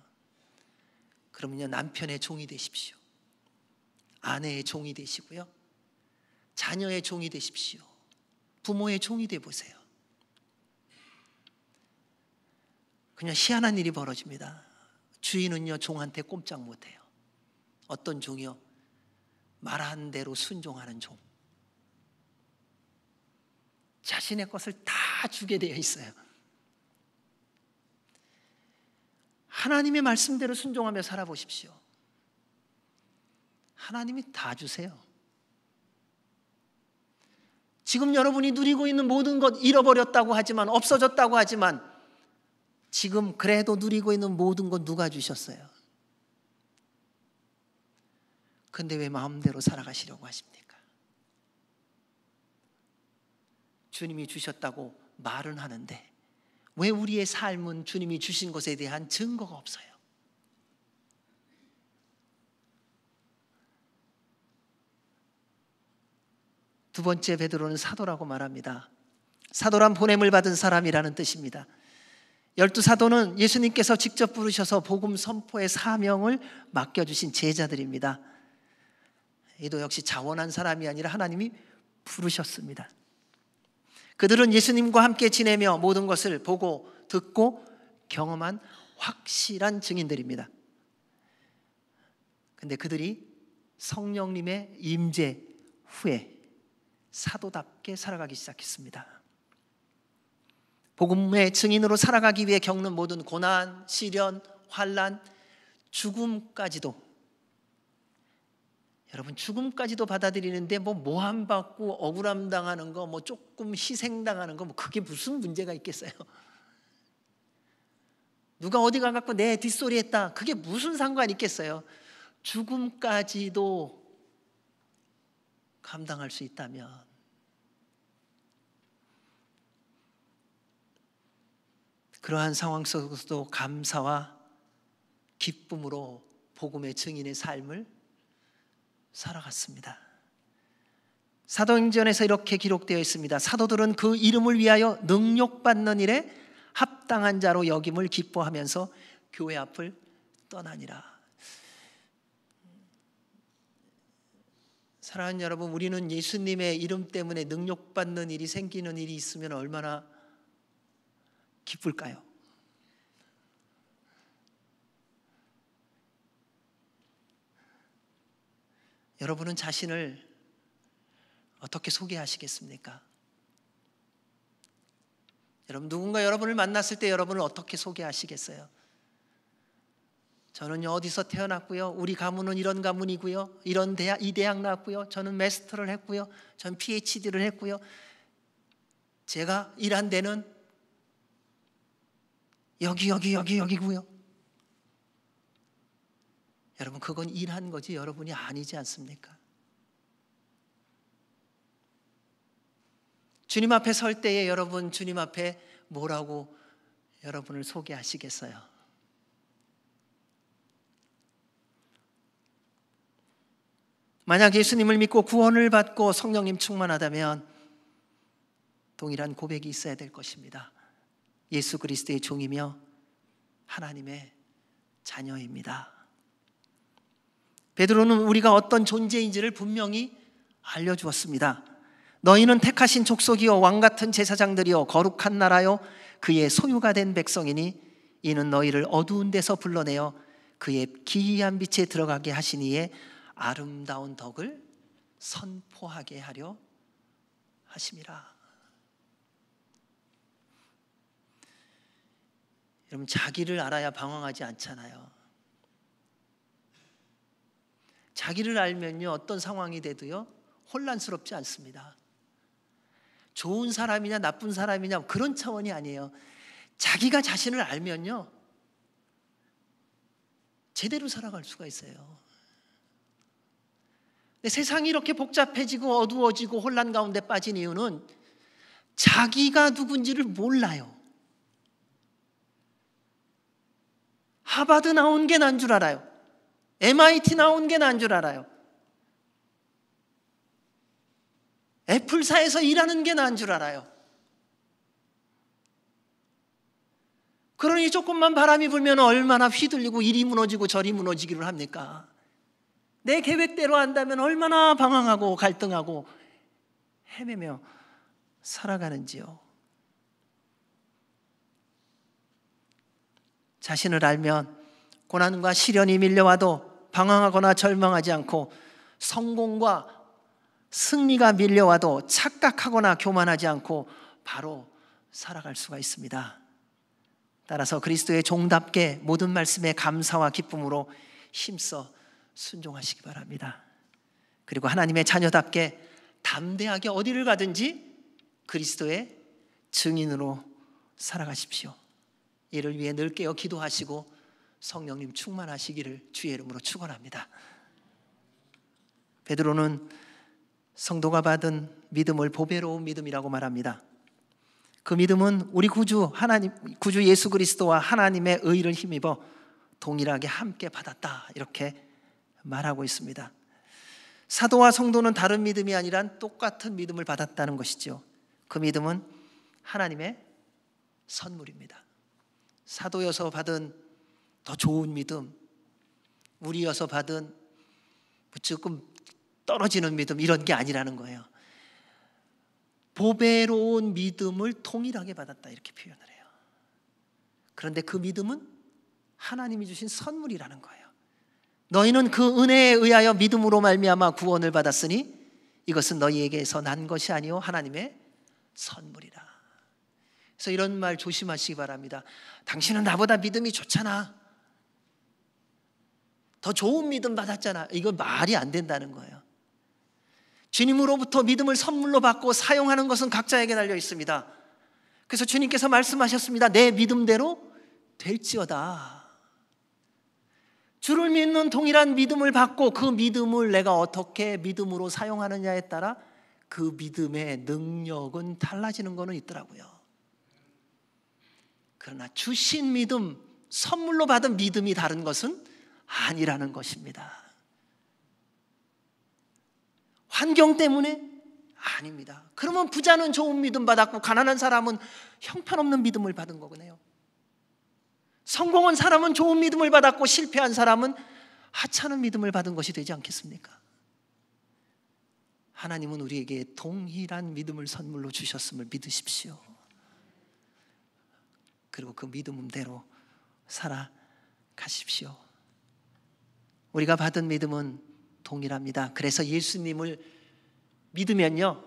그러면요 남편의 종이 되십시오. 아내의 종이 되시고요. 자녀의 종이 되십시오. 부모의 종이 되보세요. 그냥 희한한 일이 벌어집니다. 주인은요 종한테 꼼짝 못해요. 어떤 종이요? 말한 대로 순종하는 종. 자신의 것을 다 주게 되어 있어요. 하나님의 말씀대로 순종하며 살아보십시오. 하나님이 다 주세요. 지금 여러분이 누리고 있는 모든 것 잃어버렸다고 하지만, 없어졌다고 하지만 지금 그래도 누리고 있는 모든 것 누가 주셨어요? 근데 왜 마음대로 살아가시려고 하십니까? 주님이 주셨다고 말은 하는데 왜 우리의 삶은 주님이 주신 것에 대한 증거가 없어요? 두 번째, 베드로는 사도라고 말합니다. 사도란 보냄을 받은 사람이라는 뜻입니다. 12사도는 예수님께서 직접 부르셔서 복음 선포의 사명을 맡겨주신 제자들입니다. 이도 역시 자원한 사람이 아니라 하나님이 부르셨습니다. 그들은 예수님과 함께 지내며 모든 것을 보고 듣고 경험한 확실한 증인들입니다. 그런데 그들이 성령님의 임재 후에 사도답게 살아가기 시작했습니다. 복음의 증인으로 살아가기 위해 겪는 모든 고난, 시련, 환난, 죽음까지도, 여러분 죽음까지도 받아들이는데 모함 받고 억울함 당하는 거, 조금 희생 당하는 거, 그게 무슨 문제가 있겠어요? 누가 어디 가갖고 내 뒷소리 했다, 그게 무슨 상관이 있겠어요? 죽음까지도 감당할 수 있다면 그러한 상황 속에서도 감사와 기쁨으로 복음의 증인의 삶을 살아갔습니다. 사도행전에서 이렇게 기록되어 있습니다. 사도들은 그 이름을 위하여 능력받는 일에 합당한 자로 여김을 기뻐하면서 교회 앞을 떠나니라. 사랑하는 여러분, 우리는 예수님의 이름 때문에 능력받는 일이 생기는 일이 있으면 얼마나 기쁠까요? 여러분은 자신을 어떻게 소개하시겠습니까? 여러분, 누군가 여러분을 만났을 때 여러분을 어떻게 소개하시겠어요? 저는 어디서 태어났고요, 우리 가문은 이런 가문이고요, 이 대학 나왔고요, 저는 마스터를 했고요, 저는 PhD를 했고요, 제가 일한 데는 여기고요. 여러분, 그건 일한 거지 여러분이 아니지 않습니까? 주님 앞에 설 때에 여러분, 주님 앞에 뭐라고 여러분을 소개하시겠어요? 만약 예수님을 믿고 구원을 받고 성령님 충만하다면 동일한 고백이 있어야 될 것입니다. 예수 그리스도의 종이며 하나님의 자녀입니다. 베드로는 우리가 어떤 존재인지를 분명히 알려주었습니다. 너희는 택하신 족속이요 왕같은 제사장들이요 거룩한 나라요 그의 소유가 된 백성이니 이는 너희를 어두운 데서 불러내어 그의 기이한 빛에 들어가게 하시니에 아름다운 덕을 선포하게 하려 하심이라. 여러분, 자기를 알아야 방황하지 않잖아요. 자기를 알면요, 어떤 상황이 돼도요 혼란스럽지 않습니다. 좋은 사람이냐 나쁜 사람이냐 그런 차원이 아니에요. 자기가 자신을 알면요 제대로 살아갈 수가 있어요. 근데 세상이 이렇게 복잡해지고 어두워지고 혼란 가운데 빠진 이유는 자기가 누군지를 몰라요. 하버드 나온 게 난 줄 알아요. MIT 나온 게 난 줄 알아요. 애플사에서 일하는 게 난 줄 알아요. 그러니 조금만 바람이 불면 얼마나 휘둘리고 이리 무너지고 저리 무너지기를 합니까? 내 계획대로 한다면 얼마나 방황하고 갈등하고 헤매며 살아가는지요. 자신을 알면 고난과 시련이 밀려와도 방황하거나 절망하지 않고 성공과 승리가 밀려와도 착각하거나 교만하지 않고 바로 살아갈 수가 있습니다. 따라서 그리스도의 종답게 모든 말씀에 감사와 기쁨으로 힘써 순종하시기 바랍니다. 그리고 하나님의 자녀답게 담대하게 어디를 가든지 그리스도의 증인으로 살아가십시오. 이를 위해 늘 깨어 기도하시고 성령님 충만하시기를 주의 이름으로 축원합니다. 베드로는 성도가 받은 믿음을 보배로운 믿음이라고 말합니다. 그 믿음은 우리 구주 예수 그리스도와 하나님의 의를 힘입어 동일하게 함께 받았다, 이렇게 말하고 있습니다. 사도와 성도는 다른 믿음이 아니라 똑같은 믿음을 받았다는 것이죠. 그 믿음은 하나님의 선물입니다. 사도여서 받은 더 좋은 믿음, 우리여서 받은 조금 떨어지는 믿음, 이런 게 아니라는 거예요. 보배로운 믿음을 동일하게 받았다, 이렇게 표현을 해요. 그런데 그 믿음은 하나님이 주신 선물이라는 거예요. 너희는 그 은혜에 의하여 믿음으로 말미암아 구원을 받았으니 이것은 너희에게서 난 것이 아니요 하나님의 선물이라. 그래서 이런 말 조심하시기 바랍니다. 당신은 나보다 믿음이 좋잖아, 더 좋은 믿음 받았잖아. 이거 말이 안 된다는 거예요. 주님으로부터 믿음을 선물로 받고 사용하는 것은 각자에게 달려 있습니다. 그래서 주님께서 말씀하셨습니다. 내 믿음대로 될지어다. 주를 믿는 동일한 믿음을 받고 그 믿음을 내가 어떻게 믿음으로 사용하느냐에 따라 그 믿음의 능력은 달라지는 거는 있더라고요. 그러나 주신 믿음, 선물로 받은 믿음이 다른 것은 아니라는 것입니다. 환경 때문에? 아닙니다. 그러면 부자는 좋은 믿음 받았고 가난한 사람은 형편없는 믿음을 받은 거네요. 성공한 사람은 좋은 믿음을 받았고 실패한 사람은 하찮은 믿음을 받은 것이 되지 않겠습니까? 하나님은 우리에게 동일한 믿음을 선물로 주셨음을 믿으십시오. 그리고 그 믿음대로 살아가십시오. 우리가 받은 믿음은 동일합니다. 그래서 예수님을 믿으면요,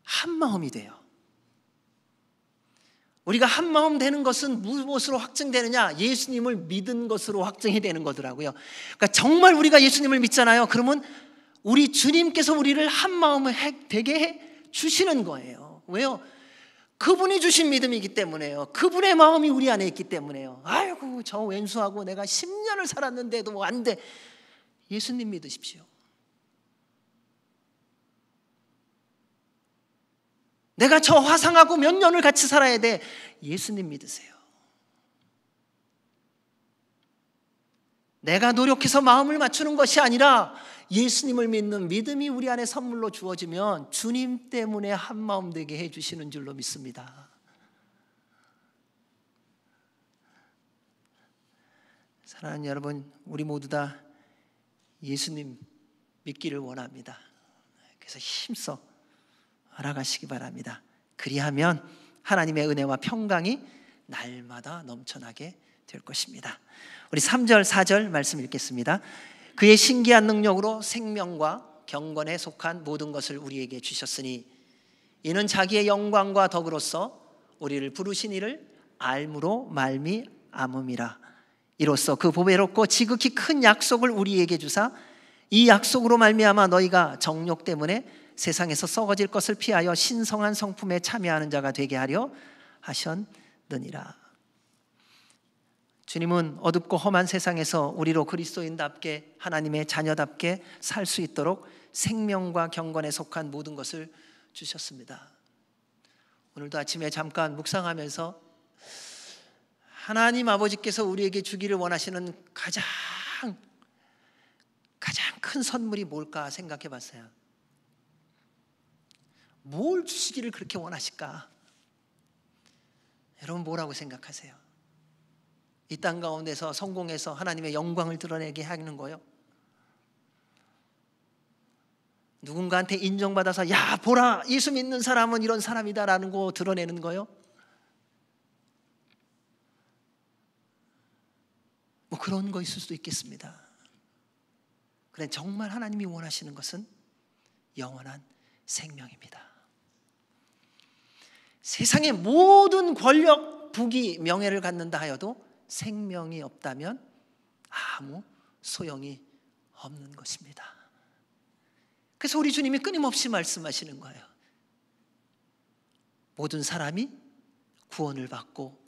한 마음이 돼요. 우리가 한 마음 되는 것은 무엇으로 확증되느냐? 예수님을 믿은 것으로 확증이 되는 거더라고요. 그러니까 정말 우리가 예수님을 믿잖아요. 그러면 우리 주님께서 우리를 한 마음을 되게 해 주시는 거예요. 왜요? 그분이 주신 믿음이기 때문에요. 그분의 마음이 우리 안에 있기 때문에요. 아이고, 저 왼수하고 내가 10년을 살았는데도 뭐 안 돼. 예수님 믿으십시오. 내가 저 화상하고 몇 년을 같이 살아야 돼. 예수님 믿으세요. 내가 노력해서 마음을 맞추는 것이 아니라 예수님을 믿는 믿음이 우리 안에 선물로 주어지면 주님 때문에 한 마음 되게 해주시는 줄로 믿습니다. 사랑하는 여러분, 우리 모두 다 예수님 믿기를 원합니다. 그래서 힘써 알아가시기 바랍니다. 그리하면 하나님의 은혜와 평강이 날마다 넘쳐나게 될 것입니다. 우리 3절 4절 말씀 읽겠습니다. 그의 신기한 능력으로 생명과 경건에 속한 모든 것을 우리에게 주셨으니 이는 자기의 영광과 덕으로서 우리를 부르신 이를 알므로 말미암음이라. 이로써 그 보배롭고 지극히 큰 약속을 우리에게 주사 이 약속으로 말미암아 너희가 정욕 때문에 세상에서 썩어질 것을 피하여 신성한 성품에 참여하는 자가 되게 하려 하셨느니라. 주님은 어둡고 험한 세상에서 우리로 그리스도인답게 하나님의 자녀답게 살 수 있도록 생명과 경건에 속한 모든 것을 주셨습니다. 오늘도 아침에 잠깐 묵상하면서 하나님 아버지께서 우리에게 주기를 원하시는 가장 큰 선물이 뭘까 생각해 봤어요. 뭘 주시기를 그렇게 원하실까? 여러분 뭐라고 생각하세요? 이 땅 가운데서 성공해서 하나님의 영광을 드러내게 하는 거요? 누군가한테 인정받아서 야 보라 예수 믿는 사람은 이런 사람이다라는 거 드러내는 거요? 뭐 그런 거 있을 수도 있겠습니다. 그런데 정말 하나님이 원하시는 것은 영원한 생명입니다. 세상의 모든 권력, 부귀, 명예를 갖는다 하여도 생명이 없다면 아무 소용이 없는 것입니다. 그래서 우리 주님이 끊임없이 말씀하시는 거예요. 모든 사람이 구원을 받고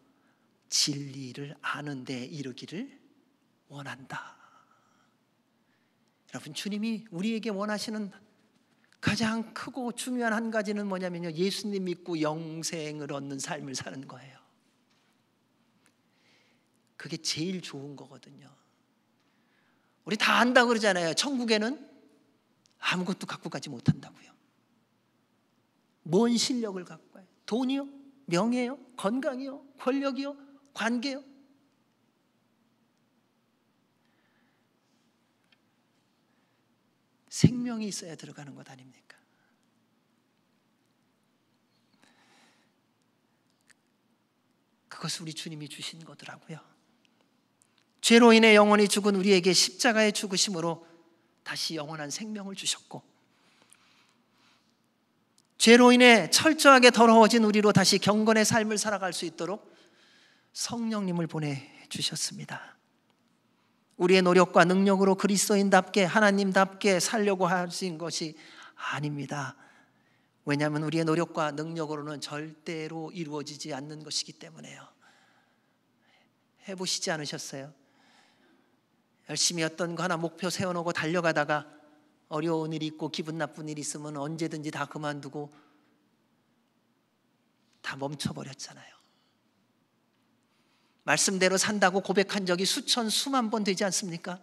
진리를 아는 데 이르기를 원한다. 여러분, 주님이 우리에게 원하시는 가장 크고 중요한 한 가지는 뭐냐면요, 예수님 믿고 영생을 얻는 삶을 사는 거예요. 그게 제일 좋은 거거든요. 우리 다 안다고 그러잖아요. 천국에는 아무것도 갖고 가지 못한다고요. 뭔 실력을 갖고 가요? 돈이요? 명예요? 건강이요? 권력이요? 관계요? 생명이 있어야 들어가는 것 아닙니까? 그것을 우리 주님이 주신 거더라고요. 죄로 인해 영원히 죽은 우리에게 십자가의 죽으심으로 다시 영원한 생명을 주셨고, 죄로 인해 철저하게 더러워진 우리로 다시 경건의 삶을 살아갈 수 있도록 성령님을 보내주셨습니다. 우리의 노력과 능력으로 그리스도인답게 하나님답게 살려고 하신 것이 아닙니다. 왜냐하면 우리의 노력과 능력으로는 절대로 이루어지지 않는 것이기 때문에요. 해보시지 않으셨어요? 열심히 어떤 거 하나 목표 세워놓고 달려가다가 어려운 일이 있고 기분 나쁜 일이 있으면 언제든지 다 그만두고 다 멈춰버렸잖아요. 말씀대로 산다고 고백한 적이 수천 수만 번 되지 않습니까?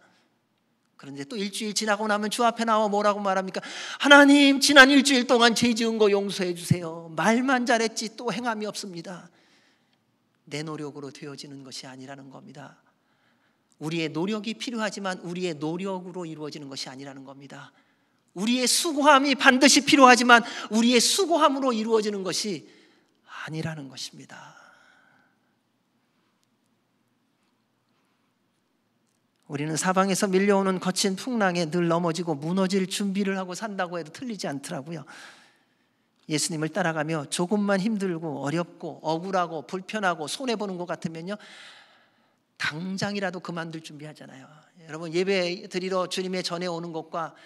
그런데 또 일주일 지나고 나면 주 앞에 나와 뭐라고 말합니까? 하나님, 지난 일주일 동안 죄 지은 거 용서해 주세요. 말만 잘했지 또 행함이 없습니다. 내 노력으로 되어지는 것이 아니라는 겁니다. 우리의 노력이 필요하지만 우리의 노력으로 이루어지는 것이 아니라는 겁니다. 우리의 수고함이 반드시 필요하지만 우리의 수고함으로 이루어지는 것이 아니라는 것입니다. 우리는 사방에서 밀려오는 거친 풍랑에 늘 넘어지고 무너질 준비를 하고 산다고 해도 틀리지 않더라고요. 예수님을 따라가며 조금만 힘들고 어렵고 억울하고 불편하고 손해보는 것 같으면요, 당장이라도 그만둘 준비하잖아요. 여러분, 예배 드리러 주님의 전에 오는 것과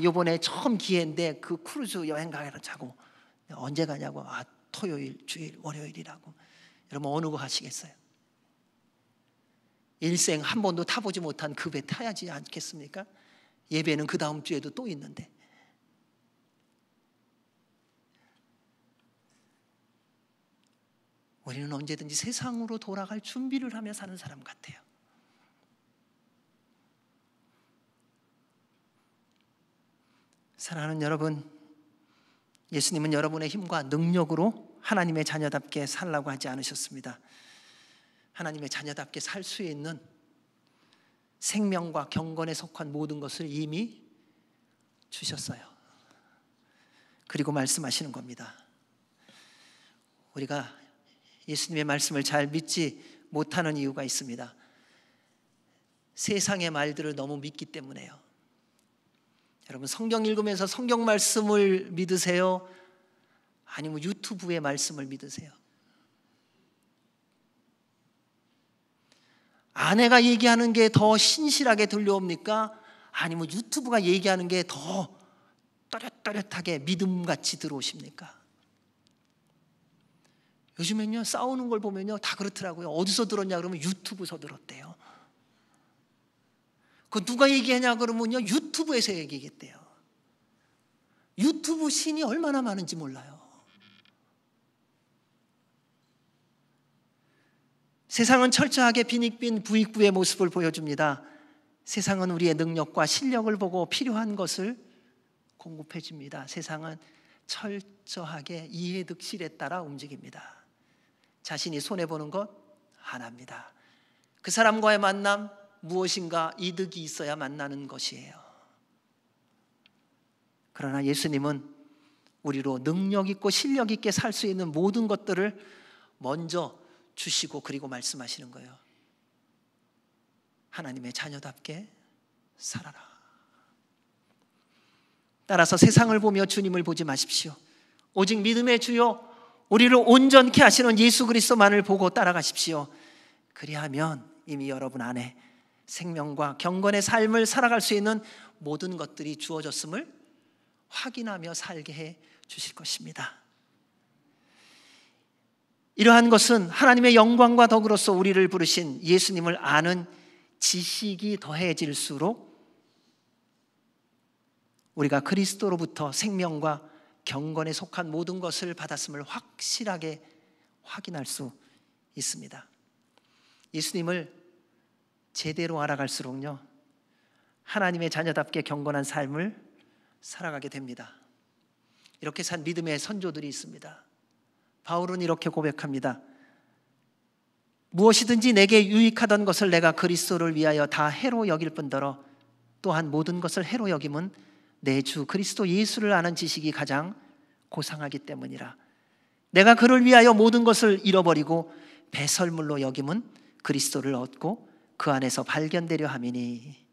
요번에 처음 기회인데 그 크루즈 여행 가자고, 언제 가냐고, 토요일, 주일, 월요일이라고. 여러분, 어느 거 하시겠어요? 일생 한 번도 타보지 못한 그 배 타야지 않겠습니까? 예배는 그 다음 주에도 또 있는데. 우리는 언제든지 세상으로 돌아갈 준비를 하며 사는 사람 같아요. 사랑하는 여러분, 예수님은 여러분의 힘과 능력으로 하나님의 자녀답게 살라고 하지 않으셨습니다. 하나님의 자녀답게 살 수 있는 생명과 경건에 속한 모든 것을 이미 주셨어요. 그리고 말씀하시는 겁니다. 우리가 예수님의 말씀을 잘 믿지 못하는 이유가 있습니다. 세상의 말들을 너무 믿기 때문에요. 여러분, 성경 읽으면서 성경 말씀을 믿으세요? 아니면 유튜브의 말씀을 믿으세요? 아내가 얘기하는 게 더 신실하게 들려옵니까? 아니면 유튜브가 얘기하는 게 더 또렷또렷하게 믿음같이 들어오십니까? 요즘엔요, 싸우는 걸 보면요, 다 그렇더라고요. 어디서 들었냐 그러면 유튜브에서 들었대요. 그 누가 얘기하냐 그러면요, 유튜브에서 얘기했대요. 유튜브 신이 얼마나 많은지 몰라요. 세상은 철저하게 빈익빈 부익부의 모습을 보여줍니다. 세상은 우리의 능력과 실력을 보고 필요한 것을 공급해 줍니다. 세상은 철저하게 이해득실에 따라 움직입니다. 자신이 손해보는 것 안 합니다. 그 사람과의 만남, 무엇인가 이득이 있어야 만나는 것이에요. 그러나 예수님은 우리로 능력 있고 실력 있게 살 수 있는 모든 것들을 먼저 주시고 그리고 말씀하시는 거예요. 하나님의 자녀답게 살아라. 따라서 세상을 보며 주님을 보지 마십시오. 오직 믿음의 주요 우리를 온전케 하시는 예수 그리스도만을 보고 따라가십시오. 그리하면 이미 여러분 안에 생명과 경건의 삶을 살아갈 수 있는 모든 것들이 주어졌음을 확인하며 살게 해 주실 것입니다. 이러한 것은 하나님의 영광과 덕으로서 우리를 부르신 예수님을 아는 지식이 더해질수록 우리가 그리스도로부터 생명과 경건에 속한 모든 것을 받았음을 확실하게 확인할 수 있습니다. 예수님을 제대로 알아갈수록요, 하나님의 자녀답게 경건한 삶을 살아가게 됩니다. 이렇게 산 믿음의 선조들이 있습니다. 바울은 이렇게 고백합니다. 무엇이든지 내게 유익하던 것을 내가 그리스도를 위하여 다 해로 여길 뿐더러 또한 모든 것을 해로 여김은 내 주 그리스도 예수를 아는 지식이 가장 고상하기 때문이라. 내가 그를 위하여 모든 것을 잃어버리고 배설물로 여김은 그리스도를 얻고 그 안에서 발견되려 함이니.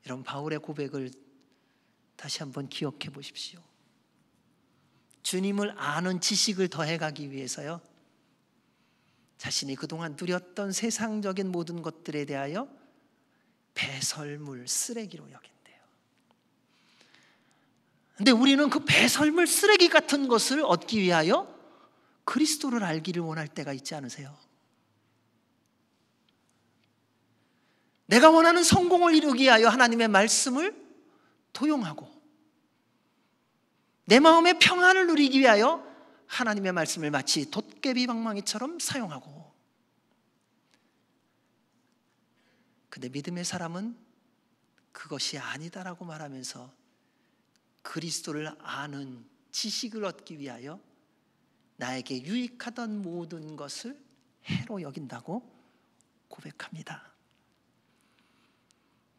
이런 바울의 고백을 다시 한번 기억해 보십시오. 주님을 아는 지식을 더해가기 위해서요, 자신이 그동안 누렸던 세상적인 모든 것들에 대하여 배설물, 쓰레기로 여긴대요. 근데 우리는 그 배설물, 쓰레기 같은 것을 얻기 위하여 그리스도를 알기를 원할 때가 있지 않으세요? 내가 원하는 성공을 이루기 위하여 하나님의 말씀을 도용하고, 내 마음의 평안을 누리기 위하여 하나님의 말씀을 마치 돛개비 방망이처럼 사용하고. 근데 믿음의 사람은 그것이 아니다라고 말하면서 그리스도를 아는 지식을 얻기 위하여 나에게 유익하던 모든 것을 해로 여긴다고 고백합니다.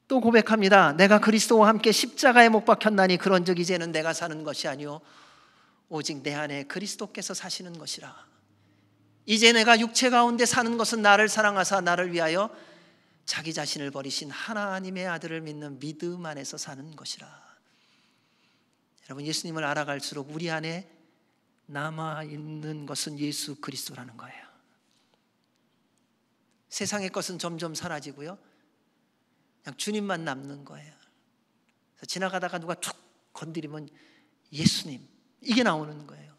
또 고백합니다. 내가 그리스도와 함께 십자가에 못 박혔나니 그런즉 이제는 내가 사는 것이 아니요 오직 내 안에 그리스도께서 사시는 것이라. 이제 내가 육체 가운데 사는 것은 나를 사랑하사 나를 위하여 자기 자신을 버리신 하나님의 아들을 믿는 믿음 안에서 사는 것이라. 여러분, 예수님을 알아갈수록 우리 안에 남아있는 것은 예수 그리스도라는 거예요. 세상의 것은 점점 사라지고요, 그냥 주님만 남는 거예요. 그래서 지나가다가 누가 툭 건드리면 예수님, 이게 나오는 거예요.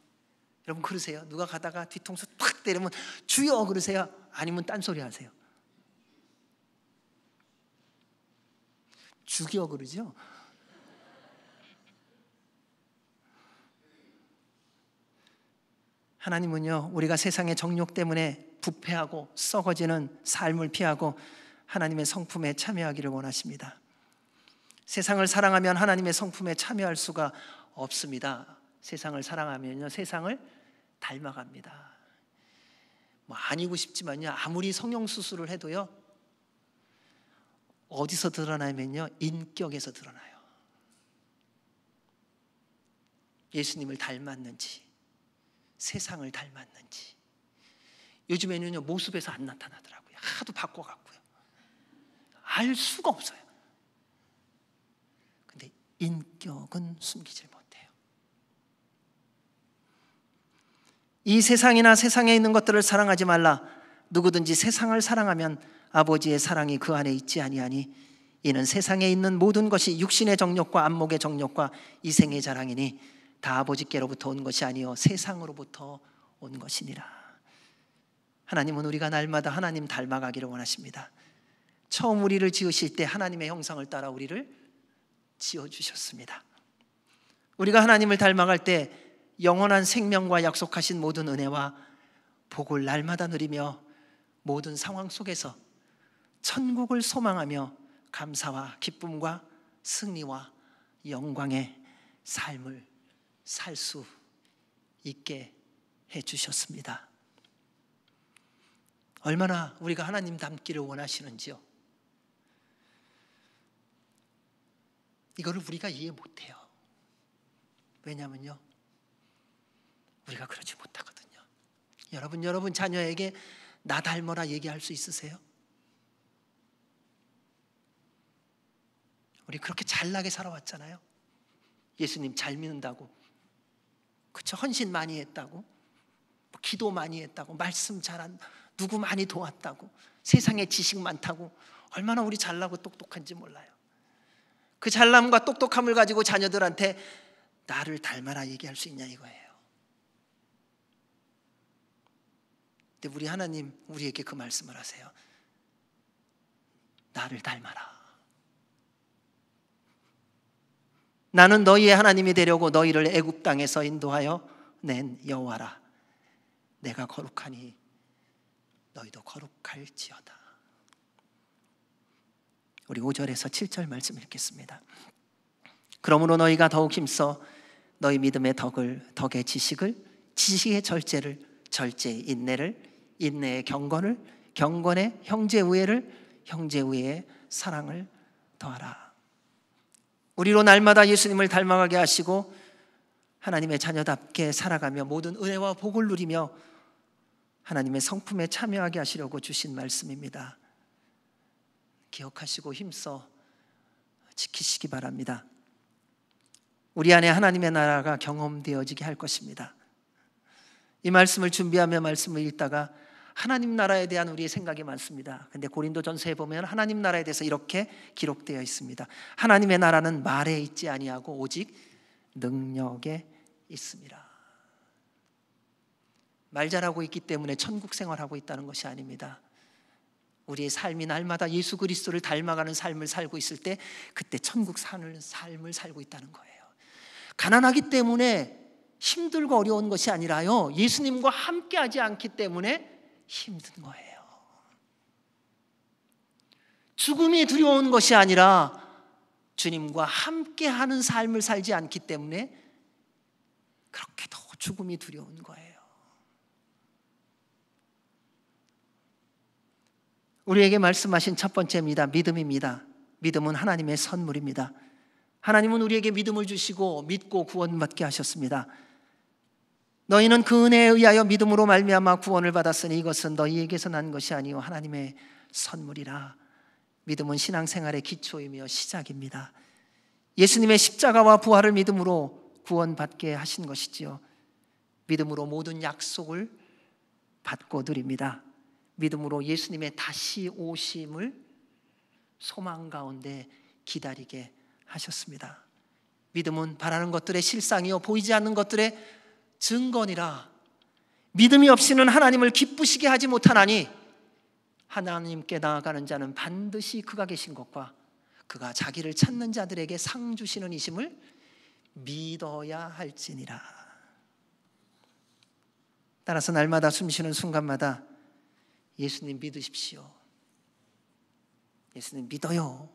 여러분 그러세요? 누가 가다가 뒤통수 탁 때리면 주여 그러세요? 아니면 딴소리 하세요? 죽여 그러죠? 하나님은요, 우리가 세상의 정욕 때문에 부패하고 썩어지는 삶을 피하고 하나님의 성품에 참여하기를 원하십니다. 세상을 사랑하면 하나님의 성품에 참여할 수가 없습니다. 세상을 사랑하면요, 세상을 닮아갑니다. 뭐 아니고 싶지만요, 아무리 성형수술을 해도요, 어디서 드러나면요, 인격에서 드러나요. 예수님을 닮았는지, 세상을 닮았는지. 요즘에는요, 모습에서 안 나타나더라고요. 하도 바꿔갖고요. 알 수가 없어요. 근데 인격은 숨기질 못해요. 이 세상이나 세상에 있는 것들을 사랑하지 말라. 누구든지 세상을 사랑하면 아버지의 사랑이 그 안에 있지 아니하니 이는 세상에 있는 모든 것이 육신의 정욕과 안목의 정욕과 이생의 자랑이니 다 아버지께로부터 온 것이 아니요 세상으로부터 온 것이니라. 하나님은 우리가 날마다 하나님 닮아가기를 원하십니다. 처음 우리를 지으실 때 하나님의 형상을 따라 우리를 지어주셨습니다. 우리가 하나님을 닮아갈 때 영원한 생명과 약속하신 모든 은혜와 복을 날마다 누리며 모든 상황 속에서 천국을 소망하며 감사와 기쁨과 승리와 영광의 삶을 살 수 있게 해주셨습니다. 얼마나 우리가 하나님 닮기를 원하시는지요. 이거를 우리가 이해 못해요. 왜냐하면요, 우리가 그러지 못하거든요. 여러분 자녀에게 나 닮아라 얘기할 수 있으세요? 우리 그렇게 잘나게 살아왔잖아요. 예수님 잘 믿는다고, 그쵸? 헌신 많이 했다고, 기도 많이 했다고, 말씀 잘한, 누구 많이 도왔다고, 세상에 지식 많다고. 얼마나 우리 잘나고 똑똑한지 몰라요. 그 잘남과 똑똑함을 가지고 자녀들한테 나를 닮아라 얘기할 수 있냐 이거예요. 근데 우리 하나님 우리에게 그 말씀을 하세요. 나를 닮아라. 나는 너희의 하나님이 되려고 너희를 애굽 땅에서 인도하여 낸 여호와라. 내가 거룩하니 너희도 거룩할지어다. 우리 5절에서 7절 말씀 읽겠습니다. 그러므로 너희가 더욱 힘써 너희 믿음의 덕의 지식을, 지식의 절제를, 절제의 인내를, 인내의 경건을, 경건의 형제 우애를, 형제 우애의 사랑을 더하라. 우리로 날마다 예수님을 닮아가게 하시고 하나님의 자녀답게 살아가며 모든 은혜와 복을 누리며 하나님의 성품에 참여하게 하시려고 주신 말씀입니다. 기억하시고 힘써 지키시기 바랍니다. 우리 안에 하나님의 나라가 경험되어지게 할 것입니다. 이 말씀을 준비하며 말씀을 읽다가 하나님 나라에 대한 우리의 생각이 많습니다. 근데 고린도전서에 보면 하나님 나라에 대해서 이렇게 기록되어 있습니다. 하나님의 나라는 말에 있지 아니하고 오직 능력에 있습니다. 말 잘하고 있기 때문에 천국 생활하고 있다는 것이 아닙니다. 우리의 삶이 날마다 예수 그리스도를 닮아가는 삶을 살고 있을 때 그때 천국 사는 삶을 살고 있다는 거예요. 가난하기 때문에 힘들고 어려운 것이 아니라요, 예수님과 함께하지 않기 때문에 힘든 거예요. 죽음이 두려운 것이 아니라 주님과 함께하는 삶을 살지 않기 때문에 그렇게 더 죽음이 두려운 거예요. 우리에게 말씀하신 첫 번째입니다. 믿음입니다. 믿음은 하나님의 선물입니다. 하나님은 우리에게 믿음을 주시고 믿고 구원받게 하셨습니다. 너희는 그 은혜에 의하여 믿음으로 말미암아 구원을 받았으니 이것은 너희에게서 난 것이 아니요 하나님의 선물이라. 믿음은 신앙생활의 기초이며 시작입니다. 예수님의 십자가와 부활을 믿음으로 구원받게 하신 것이지요. 믿음으로 모든 약속을 받고 누립니다. 믿음으로 예수님의 다시 오심을 소망 가운데 기다리게 하셨습니다. 믿음은 바라는 것들의 실상이요 보이지 않는 것들의 증거니라. 믿음이 없이는 하나님을 기쁘시게 하지 못하나니 하나님께 나아가는 자는 반드시 그가 계신 것과 그가 자기를 찾는 자들에게 상 주시는 이심을 믿어야 할지니라. 따라서 날마다 숨쉬는 순간마다 예수님 믿으십시오. 예수님 믿어요.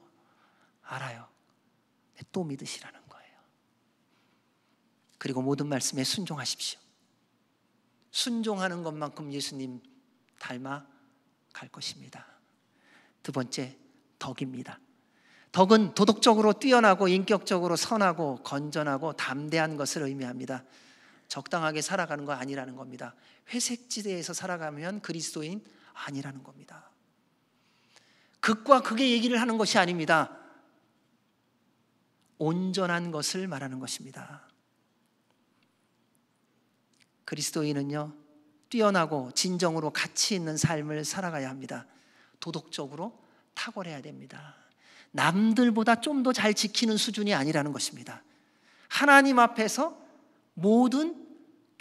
알아요. 또 믿으시라는 거예요. 그리고 모든 말씀에 순종하십시오. 순종하는 것만큼 예수님 닮아갈 것입니다. 두 번째, 덕입니다. 덕은 도덕적으로 뛰어나고 인격적으로 선하고 건전하고 담대한 것을 의미합니다. 적당하게 살아가는 거 아니라는 겁니다. 회색지대에서 살아가면 그리스도인 아니라는 겁니다. 극과 극의 얘기를 하는 것이 아닙니다. 온전한 것을 말하는 것입니다. 그리스도인은요, 뛰어나고 진정으로 가치 있는 삶을 살아가야 합니다. 도덕적으로 탁월해야 됩니다. 남들보다 좀 더 잘 지키는 수준이 아니라는 것입니다. 하나님 앞에서 모든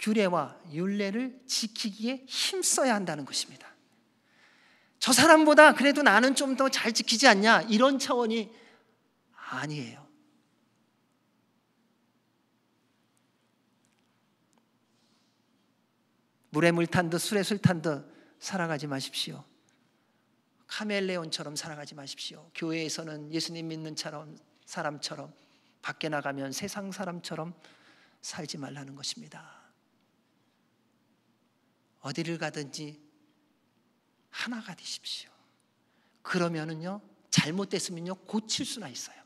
규례와 율례를 지키기에 힘써야 한다는 것입니다. 저 사람보다 그래도 나는 좀 더 잘 지키지 않냐, 이런 차원이 아니에요. 물에 물 탄 듯 술에 술 탄 듯 살아가지 마십시오. 카멜레온처럼 살아가지 마십시오. 교회에서는 예수님 믿는 사람처럼, 밖에 나가면 세상 사람처럼 살지 말라는 것입니다. 어디를 가든지 하나가 되십시오. 그러면은요, 잘못됐으면요 고칠 수나 있어요.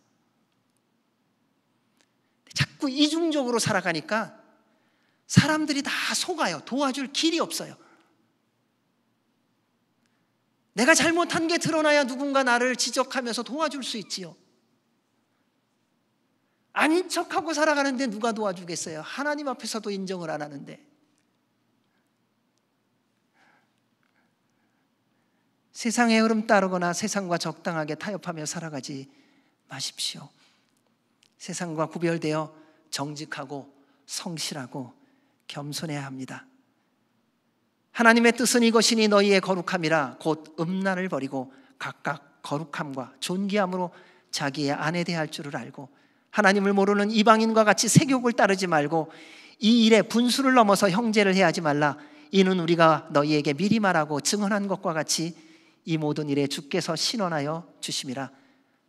자꾸 이중적으로 살아가니까 사람들이 다 속아요. 도와줄 길이 없어요. 내가 잘못한 게 드러나야 누군가 나를 지적하면서 도와줄 수 있지요. 아닌 척하고 살아가는데 누가 도와주겠어요? 하나님 앞에서도 인정을 안 하는데. 세상의 흐름 따르거나 세상과 적당하게 타협하며 살아가지 마십시오. 세상과 구별되어 정직하고 성실하고 겸손해야 합니다. 하나님의 뜻은 이것이니 너희의 거룩함이라. 곧 음란을 버리고 각각 거룩함과 존귀함으로 자기의 아내 대할 줄을 알고 하나님을 모르는 이방인과 같이 세욕을 따르지 말고 이 일에 분수를 넘어서 형제를 해하지 말라. 이는 우리가 너희에게 미리 말하고 증언한 것과 같이 이 모든 일에 주께서 신원하여 주심이라.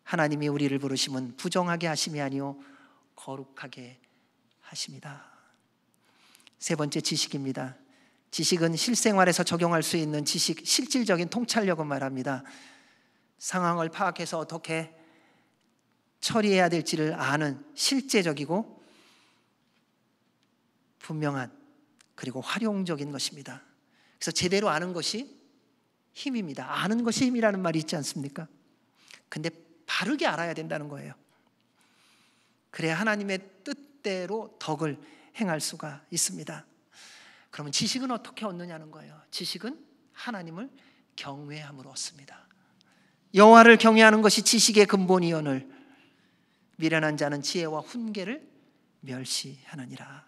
하나님이 우리를 부르심은 부정하게 하심이 아니요 거룩하게 하심이다. 세 번째 지식입니다. 지식은 실생활에서 적용할 수 있는 지식, 실질적인 통찰력을 말합니다. 상황을 파악해서 어떻게 처리해야 될지를 아는 실제적이고 분명한 그리고 활용적인 것입니다. 그래서 제대로 아는 것이 힘입니다. 아는 것이 힘이라는 말이 있지 않습니까? 근데 바르게 알아야 된다는 거예요. 그래야 하나님의 뜻대로 덕을 행할 수가 있습니다. 그러면 지식은 어떻게 얻느냐는 거예요. 지식은 하나님을 경외함으로 얻습니다. 여호와를 경외하는 것이 지식의 근본이오늘 미련한 자는 지혜와 훈계를 멸시하느니라.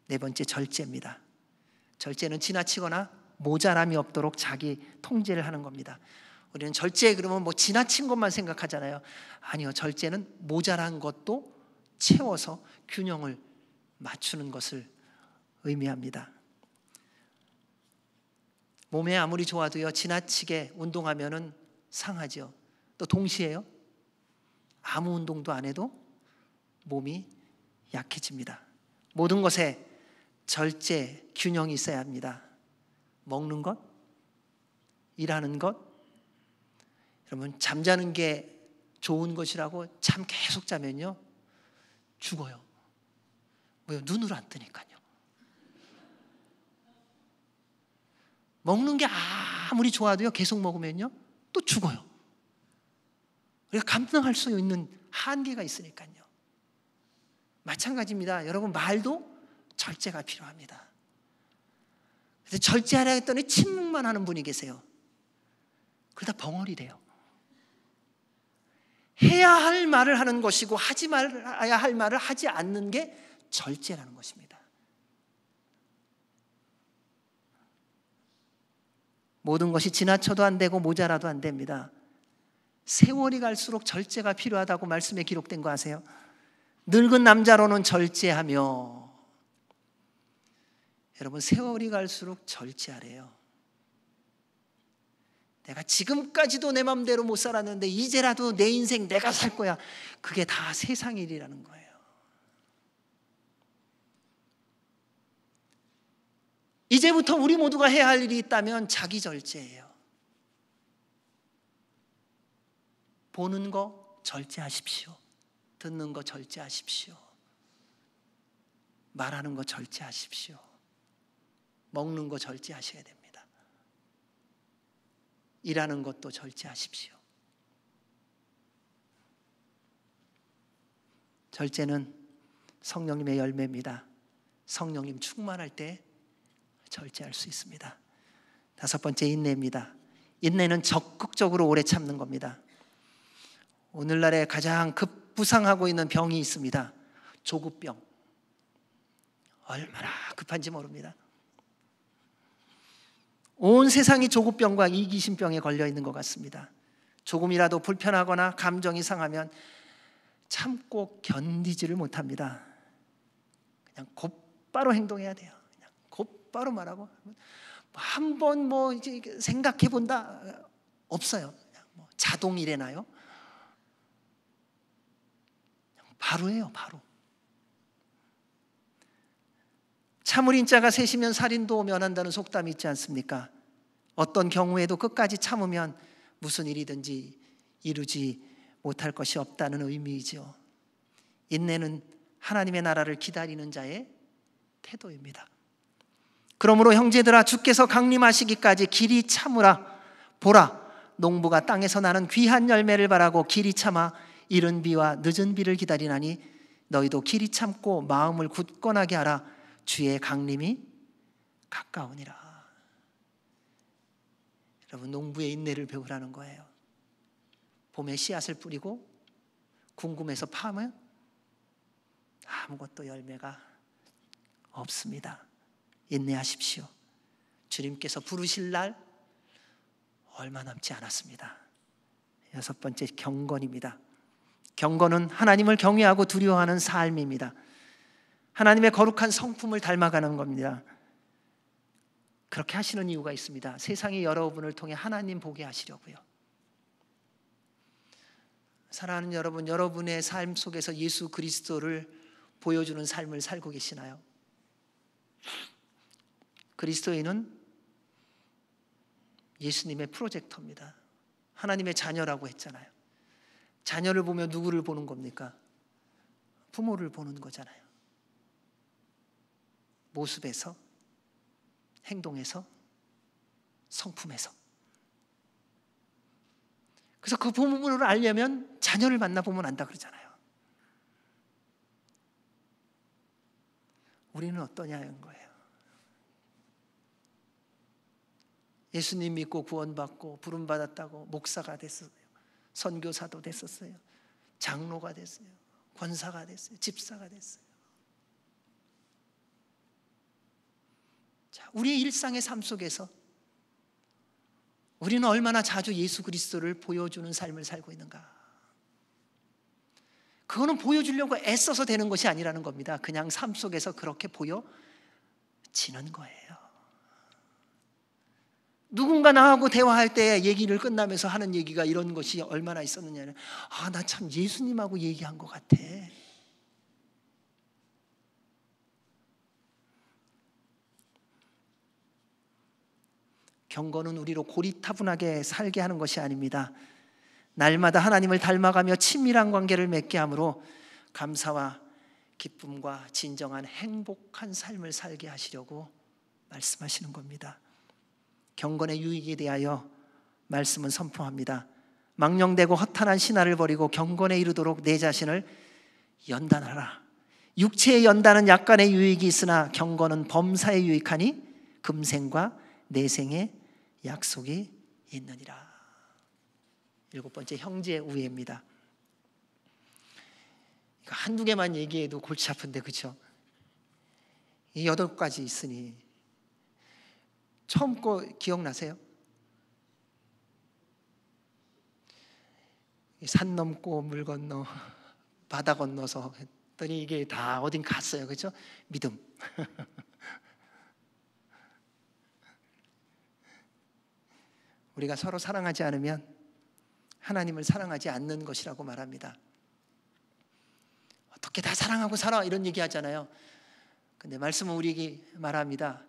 네 번째 절제입니다. 절제는 지나치거나 모자람이 없도록 자기 통제를 하는 겁니다. 우리는 절제 그러면 뭐 지나친 것만 생각하잖아요. 아니요, 절제는 모자란 것도 채워서 균형을 맞추는 것을 의미합니다. 몸에 아무리 좋아도요, 지나치게 운동하면은 상하죠. 또 동시에요, 아무 운동도 안 해도 몸이 약해집니다. 모든 것에 절제, 균형이 있어야 합니다. 먹는 것, 일하는 것. 여러분, 잠자는 게 좋은 것이라고 잠 계속 자면요 죽어요. 왜요? 눈으로 안 뜨니까요. 먹는 게 아무리 좋아도요 계속 먹으면요 또 죽어요. 우리가 감당할 수 있는 한계가 있으니까요. 마찬가지입니다. 여러분, 말도 절제가 필요합니다. 그래서 절제하려 했더니 침묵만 하는 분이 계세요. 그러다 벙어리 돼요. 해야 할 말을 하는 것이고 하지 말아야 할 말을 하지 않는 게 절제라는 것입니다. 모든 것이 지나쳐도 안 되고 모자라도 안 됩니다. 세월이 갈수록 절제가 필요하다고 말씀에 기록된 거 아세요? 늙은 남자로는 절제하며. 여러분, 세월이 갈수록 절제하래요. 내가 지금까지도 내 맘대로 못 살았는데 이제라도 내 인생 내가 살 거야. 그게 다 세상 일이라는 거예요. 이제부터 우리 모두가 해야 할 일이 있다면 자기 절제예요. 보는 거 절제하십시오. 듣는 거 절제하십시오. 말하는 거 절제하십시오. 먹는 거 절제하셔야 됩니다. 일하는 것도 절제하십시오. 절제는 성령님의 열매입니다. 성령님 충만할 때 절제할 수 있습니다. 다섯 번째, 인내입니다. 인내는 적극적으로 오래 참는 겁니다. 오늘날에 가장 급부상하고 있는 병이 있습니다. 조급병. 얼마나 급한지 모릅니다. 온 세상이 조급병과 이기심병에 걸려 있는 것 같습니다. 조금이라도 불편하거나 감정이 상하면 참고 견디지를 못합니다. 그냥 곧바로 행동해야 돼요. 그냥 곧바로 말하고 한번 뭐 이제 생각해 본다 없어요. 그냥 뭐 자동 이래나요? 바로 해요, 바로. 참을 자가 셋이면 살인도 면한다는 속담이 있지 않습니까? 어떤 경우에도 끝까지 참으면 무슨 일이든지 이루지 못할 것이 없다는 의미이죠. 인내는 하나님의 나라를 기다리는 자의 태도입니다. 그러므로 형제들아, 주께서 강림하시기까지 길이 참으라. 보라, 농부가 땅에서 나는 귀한 열매를 바라고 길이 참아 이른 비와 늦은 비를 기다리나니 너희도 길이 참고 마음을 굳건하게 하라. 주의 강림이 가까우니라. 여러분, 농부의 인내를 배우라는 거예요. 봄에 씨앗을 뿌리고 궁금해서 파면 아무것도 열매가 없습니다. 인내하십시오. 주님께서 부르실 날 얼마 남지 않았습니다. 여섯 번째, 경건입니다. 경건은 하나님을 경외하고 두려워하는 삶입니다. 하나님의 거룩한 성품을 닮아가는 겁니다. 그렇게 하시는 이유가 있습니다. 세상의 여러분을 통해 하나님 보게 하시려고요. 사랑하는 여러분, 여러분의 삶 속에서 예수 그리스도를 보여주는 삶을 살고 계시나요? 그리스도인은 예수님의 프로젝터입니다. 하나님의 자녀라고 했잖아요. 자녀를 보면 누구를 보는 겁니까? 부모를 보는 거잖아요. 모습에서, 행동에서, 성품에서. 그래서 그 부모를 알려면 자녀를 만나보면 안다 그러잖아요. 우리는 어떠냐는 거예요. 예수님 믿고 구원받고 부름받았다고 목사가 됐어요. 선교사도 됐었어요. 장로가 됐어요. 권사가 됐어요. 집사가 됐어요. 자, 우리의 일상의 삶 속에서 우리는 얼마나 자주 예수 그리스도를 보여주는 삶을 살고 있는가? 그거는 보여주려고 애써서 되는 것이 아니라는 겁니다. 그냥 삶 속에서 그렇게 보여지는 거예요. 누군가 나하고 대화할 때 얘기를 끝나면서 하는 얘기가 이런 것이 얼마나 있었느냐는, 나 참 예수님하고 얘기한 것 같아. 경건은 우리로 고리타분하게 살게 하는 것이 아닙니다. 날마다 하나님을 닮아가며 친밀한 관계를 맺게 함으로 감사와 기쁨과 진정한 행복한 삶을 살게 하시려고 말씀하시는 겁니다. 경건의 유익에 대하여 말씀은 선포합니다. 망령되고 허탄한 신화를 버리고 경건에 이르도록 내 자신을 연단하라. 육체의 연단은 약간의 유익이 있으나 경건은 범사에 유익하니 금생과 내생의 약속이 있느니라. 7번째, 형제의 우애입니다. 한두 개만 얘기해도 골치 아픈데, 그렇죠? 이 8가지 있으니 처음 거 기억나세요? 산 넘고 물 건너 바다 건너서 했더니 이게 다 어딘 갔어요. 그렇죠? 믿음. 우리가 서로 사랑하지 않으면 하나님을 사랑하지 않는 것이라고 말합니다. 어떻게 다 사랑하고 살아 이런 얘기 하잖아요. 근데 말씀은 우리에게 말합니다.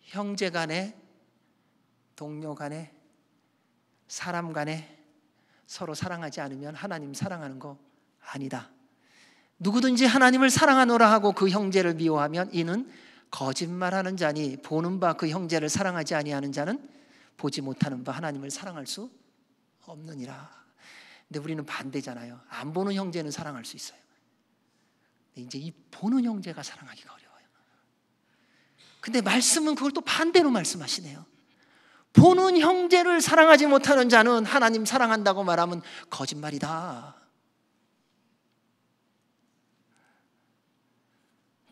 형제 간에, 동료 간에, 사람 간에 서로 사랑하지 않으면 하나님 사랑하는 거 아니다. 누구든지 하나님을 사랑하노라 하고 그 형제를 미워하면 이는 거짓말하는 자니 보는 바 그 형제를 사랑하지 아니하는 자는 보지 못하는 바 하나님을 사랑할 수 없느니라. 근데 우리는 반대잖아요. 안 보는 형제는 사랑할 수 있어요. 근데 이제 이 보는 형제가 사랑하기가 어려워요. 근데 말씀은 그걸 또 반대로 말씀하시네요. 보는 형제를 사랑하지 못하는 자는 하나님 사랑한다고 말하면 거짓말이다.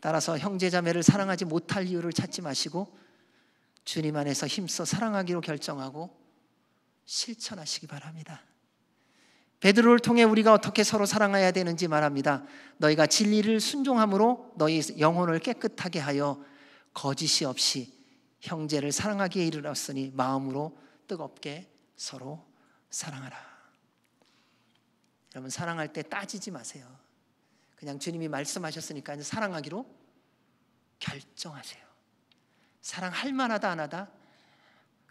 따라서 형제자매를 사랑하지 못할 이유를 찾지 마시고 주님 안에서 힘써 사랑하기로 결정하고 실천하시기 바랍니다. 베드로를 통해 우리가 어떻게 서로 사랑해야 되는지 말합니다. 너희가 진리를 순종함으로 너희 영혼을 깨끗하게 하여 거짓이 없이 형제를 사랑하기에 이르렀으니 마음으로 뜨겁게 서로 사랑하라. 여러분, 사랑할 때 따지지 마세요. 그냥 주님이 말씀하셨으니까 사랑하기로 결정하세요. 사랑할 만하다 안 하다?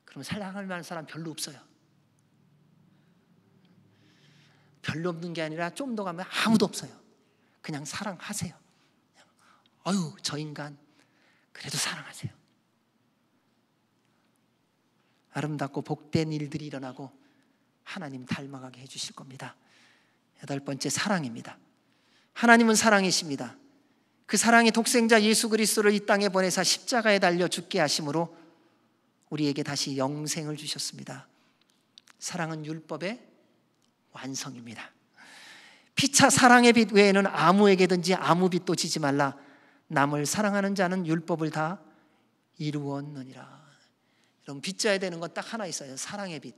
그럼 사랑할 만한 사람 별로 없어요. 별로 없는 게 아니라 좀 더 가면 아무도 없어요. 그냥 사랑하세요. 어휴, 저 인간 그래도 사랑하세요. 아름답고 복된 일들이 일어나고 하나님 닮아가게 해주실 겁니다. 8번째, 사랑입니다. 하나님은 사랑이십니다. 그 사랑이 독생자 예수 그리스도를 이 땅에 보내사 십자가에 달려 죽게 하심으로 우리에게 다시 영생을 주셨습니다. 사랑은 율법의 완성입니다. 피차 사랑의 빛 외에는 아무에게든지 아무 빛도 지지 말라. 남을 사랑하는 자는 율법을 다 이루었느니라. 여러분, 빚져야 되는 건 딱 하나 있어요. 사랑의 빛.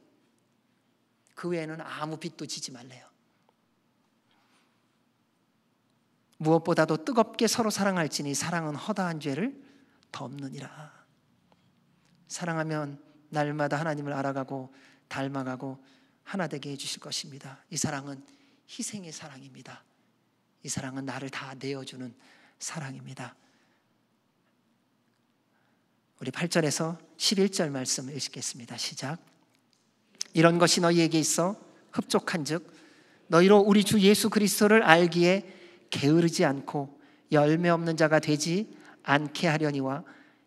그 외에는 아무 빛도 지지 말래요. 무엇보다도 뜨겁게 서로 사랑할지니 사랑은 허다한 죄를 덮느니라. 사랑하면 날마다 하나님을 알아가고 닮아가고 하나 되게 해주실 것입니다. 이 사랑은 희생의 사랑입니다. 이 사랑은 나를 다 내어주는 사랑입니다. 우리 8절에서 11절 말씀 읽겠습니다. 시작. 이런 것이 너희에게 있어 흡족한즉 너희로 우리 주 예수 그리스도를 알기에 게으르지 않고 열매 없는 자가 되지 않게 하려니와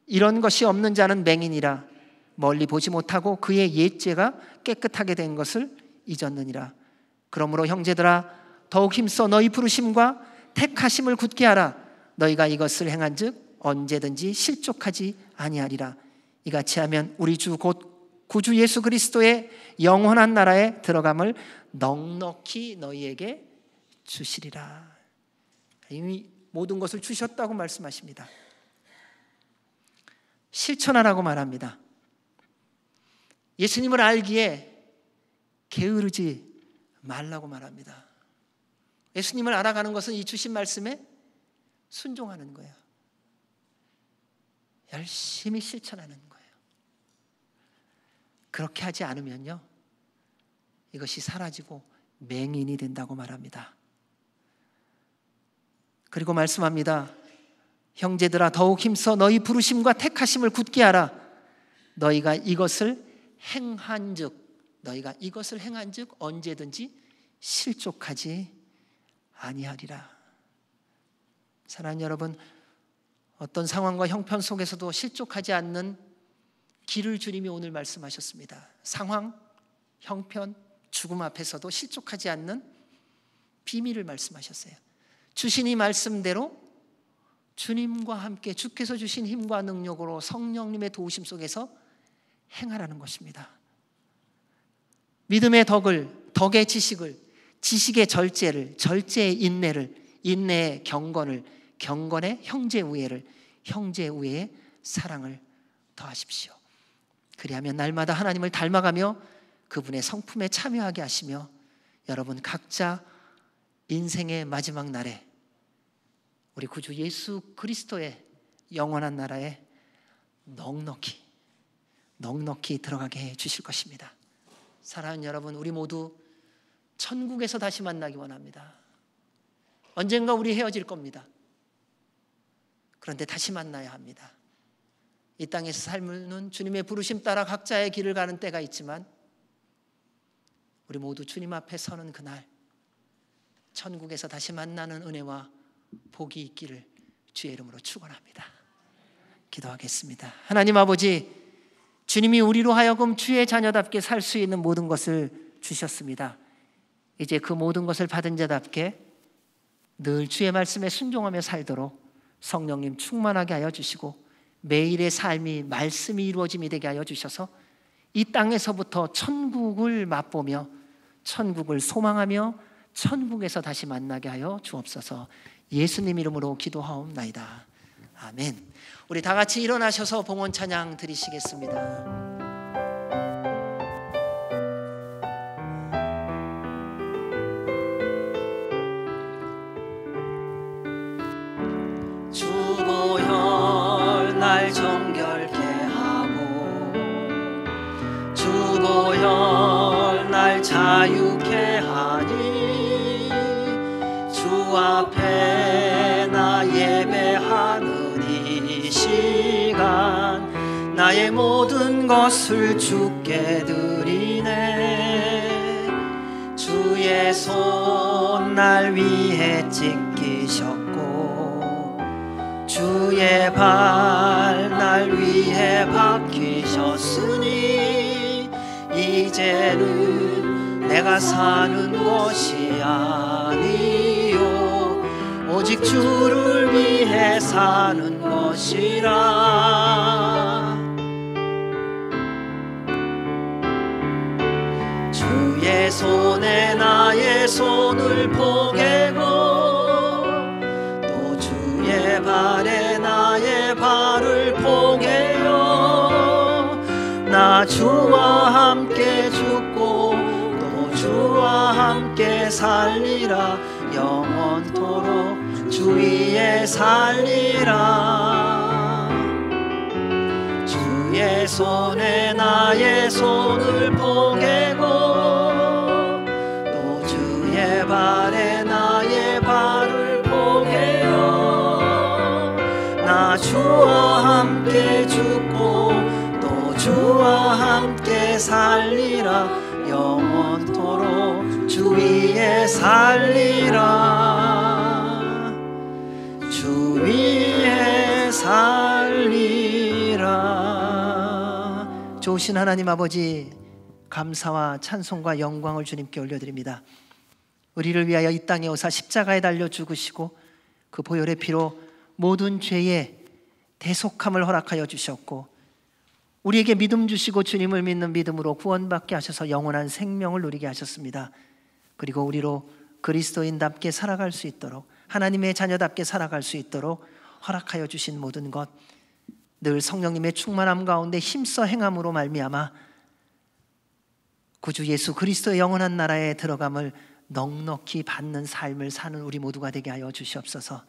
이런 것이 없는 자는 맹인이라 멀리 보지 못하고 그의 옛죄가 깨끗하게 된 것을 잊었느니라. 그러므로 형제들아 더욱 힘써 너희 부르심과 택하심을 굳게 하라. 너희가 이것을 행한즉 언제든지 실족하지 아니하리라. 이같이 하면 우리 주 곧 구주 예수 그리스도의 영원한 나라에 들어감을 넉넉히 너희에게 주시리라. 이미 모든 것을 주셨다고 말씀하십니다. 실천하라고 말합니다. 예수님을 알기에 게으르지 말라고 말합니다. 예수님을 알아가는 것은 이 주신 말씀에 순종하는 거예요. 열심히 실천하는 거예요. 그렇게 하지 않으면요, 이것이 사라지고 맹인이 된다고 말합니다. 그리고 말씀합니다. 형제들아 더욱 힘써 너희 부르심과 택하심을 굳게 하라. 너희가 이것을 행한즉 언제든지 실족하지 아니하리라. 사랑하는 여러분, 어떤 상황과 형편 속에서도 실족하지 않는 길을 주님이 오늘 말씀하셨습니다. 상황, 형편, 죽음 앞에서도 실족하지 않는 비밀을 말씀하셨어요. 주신 이 말씀대로 주님과 함께 주께서 주신 힘과 능력으로 성령님의 도우심 속에서 행하라는 것입니다. 믿음의 덕을, 덕의 지식을, 지식의 절제를, 절제의 인내를, 인내의 경건을, 경건의 형제 우애를, 형제 우애의 사랑을 더하십시오. 그리하면 날마다 하나님을 닮아가며 그분의 성품에 참여하게 하시며 여러분 각자 인생의 마지막 날에 우리 구주 예수 그리스도의 영원한 나라에 넉넉히 들어가게 해 주실 것입니다. 사랑하는 여러분, 우리 모두 천국에서 다시 만나기 원합니다. 언젠가 우리 헤어질 겁니다. 그런데 다시 만나야 합니다. 이 땅에서 삶은 주님의 부르심 따라 각자의 길을 가는 때가 있지만 우리 모두 주님 앞에 서는 그날 천국에서 다시 만나는 은혜와 복이 있기를 주의 이름으로 축원합니다. 기도하겠습니다. 하나님 아버지, 주님이 우리로 하여금 주의 자녀답게 살 수 있는 모든 것을 주셨습니다. 이제 그 모든 것을 받은 자답게 늘 주의 말씀에 순종하며 살도록 성령님 충만하게 하여 주시고 매일의 삶이 말씀이 이루어짐이 되게 하여 주셔서 이 땅에서부터 천국을 맛보며 천국을 소망하며 천국에서 다시 만나게 하여 주옵소서. 예수님 이름으로 기도하옵나이다. 아멘. 우리 다 같이 일어나셔서 봉헌 찬양 드리시겠습니다. 주보혈 날 정결케 하고 주보혈 날 자유케 하니 주 앞에 나 예배하는 이 시간 나의 모든 것을 주께 드리네. 주의 손 날 위에 찢기셨고 주의 발 날 위에 박히셨으니 이제는 내가 사는 것이 아니요 오직 주를 위해 사는 것이라. 주의 손에 나의 손을 포개고 또 주의 발에 나의 발을 포개요. 나 주와 함께 죽고 또 주와 함께 살리라. 영원토록 주 위에 살리라. 주의 손에 나의 손을 포개고 또 주의 발에 나의 발을 포개어 나 주와 함께 죽고 또 주와 함께 살리라. 영원토록 주 위에 살리라. 주 위에 살리라. 좋으신 하나님 아버지, 감사와 찬송과 영광을 주님께 올려드립니다. 우리를 위하여 이 땅에 오사 십자가에 달려 죽으시고 그 보혈의 피로 모든 죄의 대속함을 허락하여 주셨고 우리에게 믿음 주시고 주님을 믿는 믿음으로 구원받게 하셔서 영원한 생명을 누리게 하셨습니다. 그리고 우리로 그리스도인답게 살아갈 수 있도록, 하나님의 자녀답게 살아갈 수 있도록 허락하여 주신 모든 것, 늘 성령님의 충만함 가운데 힘써 행함으로 말미암아 구주 예수 그리스도의 영원한 나라에 들어감을 넉넉히 받는 삶을 사는 우리 모두가 되게 하여 주시옵소서.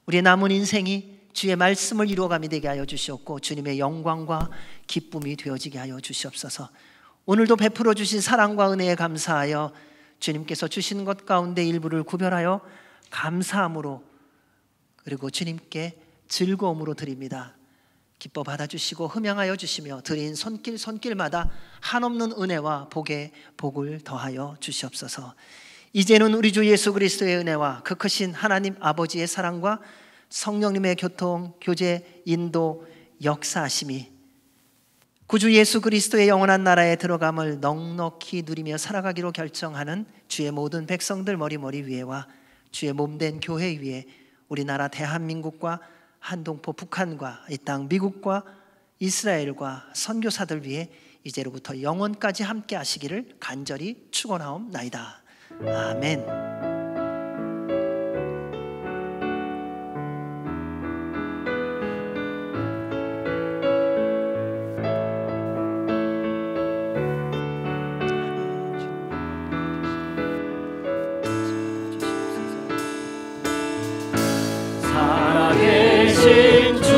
우리의 남은 인생이 주의 말씀을 이루어가게 되게 하여 주시옵고 주님의 영광과 기쁨이 되어지게 하여 주시옵소서. 오늘도 베풀어 주신 사랑과 은혜에 감사하여 주님께서 주신 것 가운데 일부를 구별하여 감사함으로 그리고 주님께 즐거움으로 드립니다. 기뻐 받아주시고 흠양하여 주시며 드린 손길마다 한없는 은혜와 복에 복을 더하여 주시옵소서. 이제는 우리 주 예수 그리스도의 은혜와 그 크신 하나님 아버지의 사랑과 성령님의 교통, 교제, 인도, 역사하심이 구주 예수 그리스도의 영원한 나라에 들어감을 넉넉히 누리며 살아가기로 결정하는 주의 모든 백성들 머리 위에와 주의 몸된 교회 위에 우리나라 대한민국과 한동포 북한과 이 땅 미국과 이스라엘과 선교사들 위해 이제로부터 영원까지 함께 하시기를 간절히 축원하옵나이다. 아멘. 살아계신 주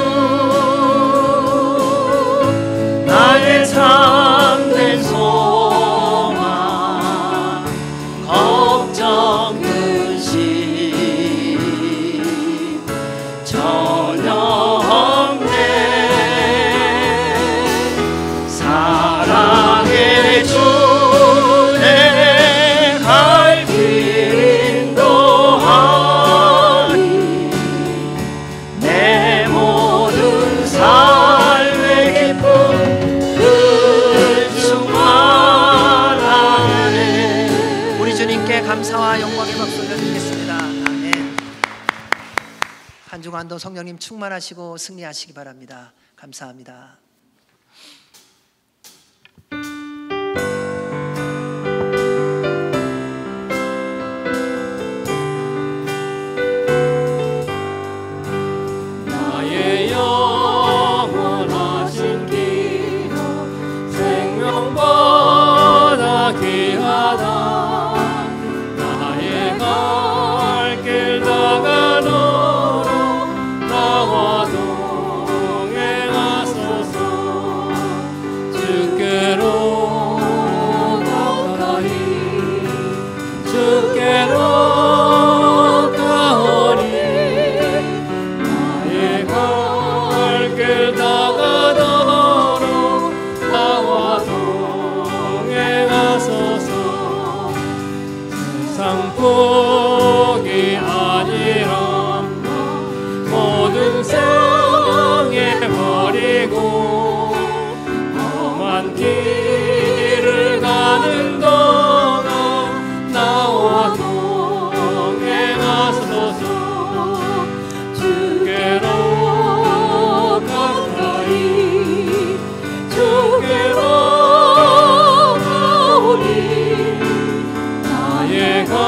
나의 참된 소망 걱정 근심 전혀 없네. 사랑의 주 내 갈 길 인도하니 내 모든 삶의 기쁨 그 충만하네. 우리 주님께 감사와 영광의 박수 올려드리겠습니다. 아멘. 한 주간도 성령님 충만하시고 승리하시기 바랍니다. 감사합니다. 나의 영원하신 기도 생명보다 귀하다. 나의 갈 길 다가도록 나와 동행하소서. 주께로 가까이 주께로 가오리. 나의 갈 길 다가도록 나와 동행하소서. 세상 복이 아니라 모든 성해버리고 험한 길을 가는 동안 나와 동행하소서. 주께로 가까이 주께로 가오리. 나의 갈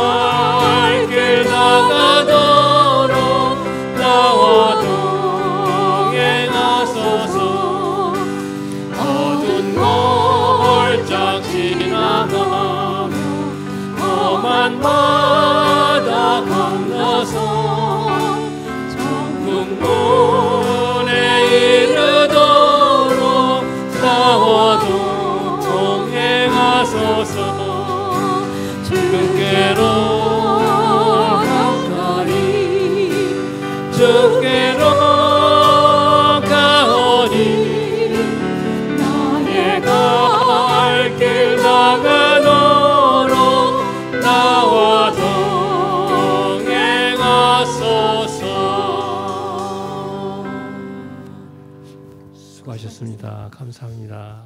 길 다가도록 나와 동행하소서. 어두운 골짝 지나가며 험한 바다 건너서 구원에 이르도록 나와도 동행하소서. 주께로 가까이 주께로 가오니 나의 갈 길 나가도록 나와 동행하소서. 수고하셨습니다. 감사합니다.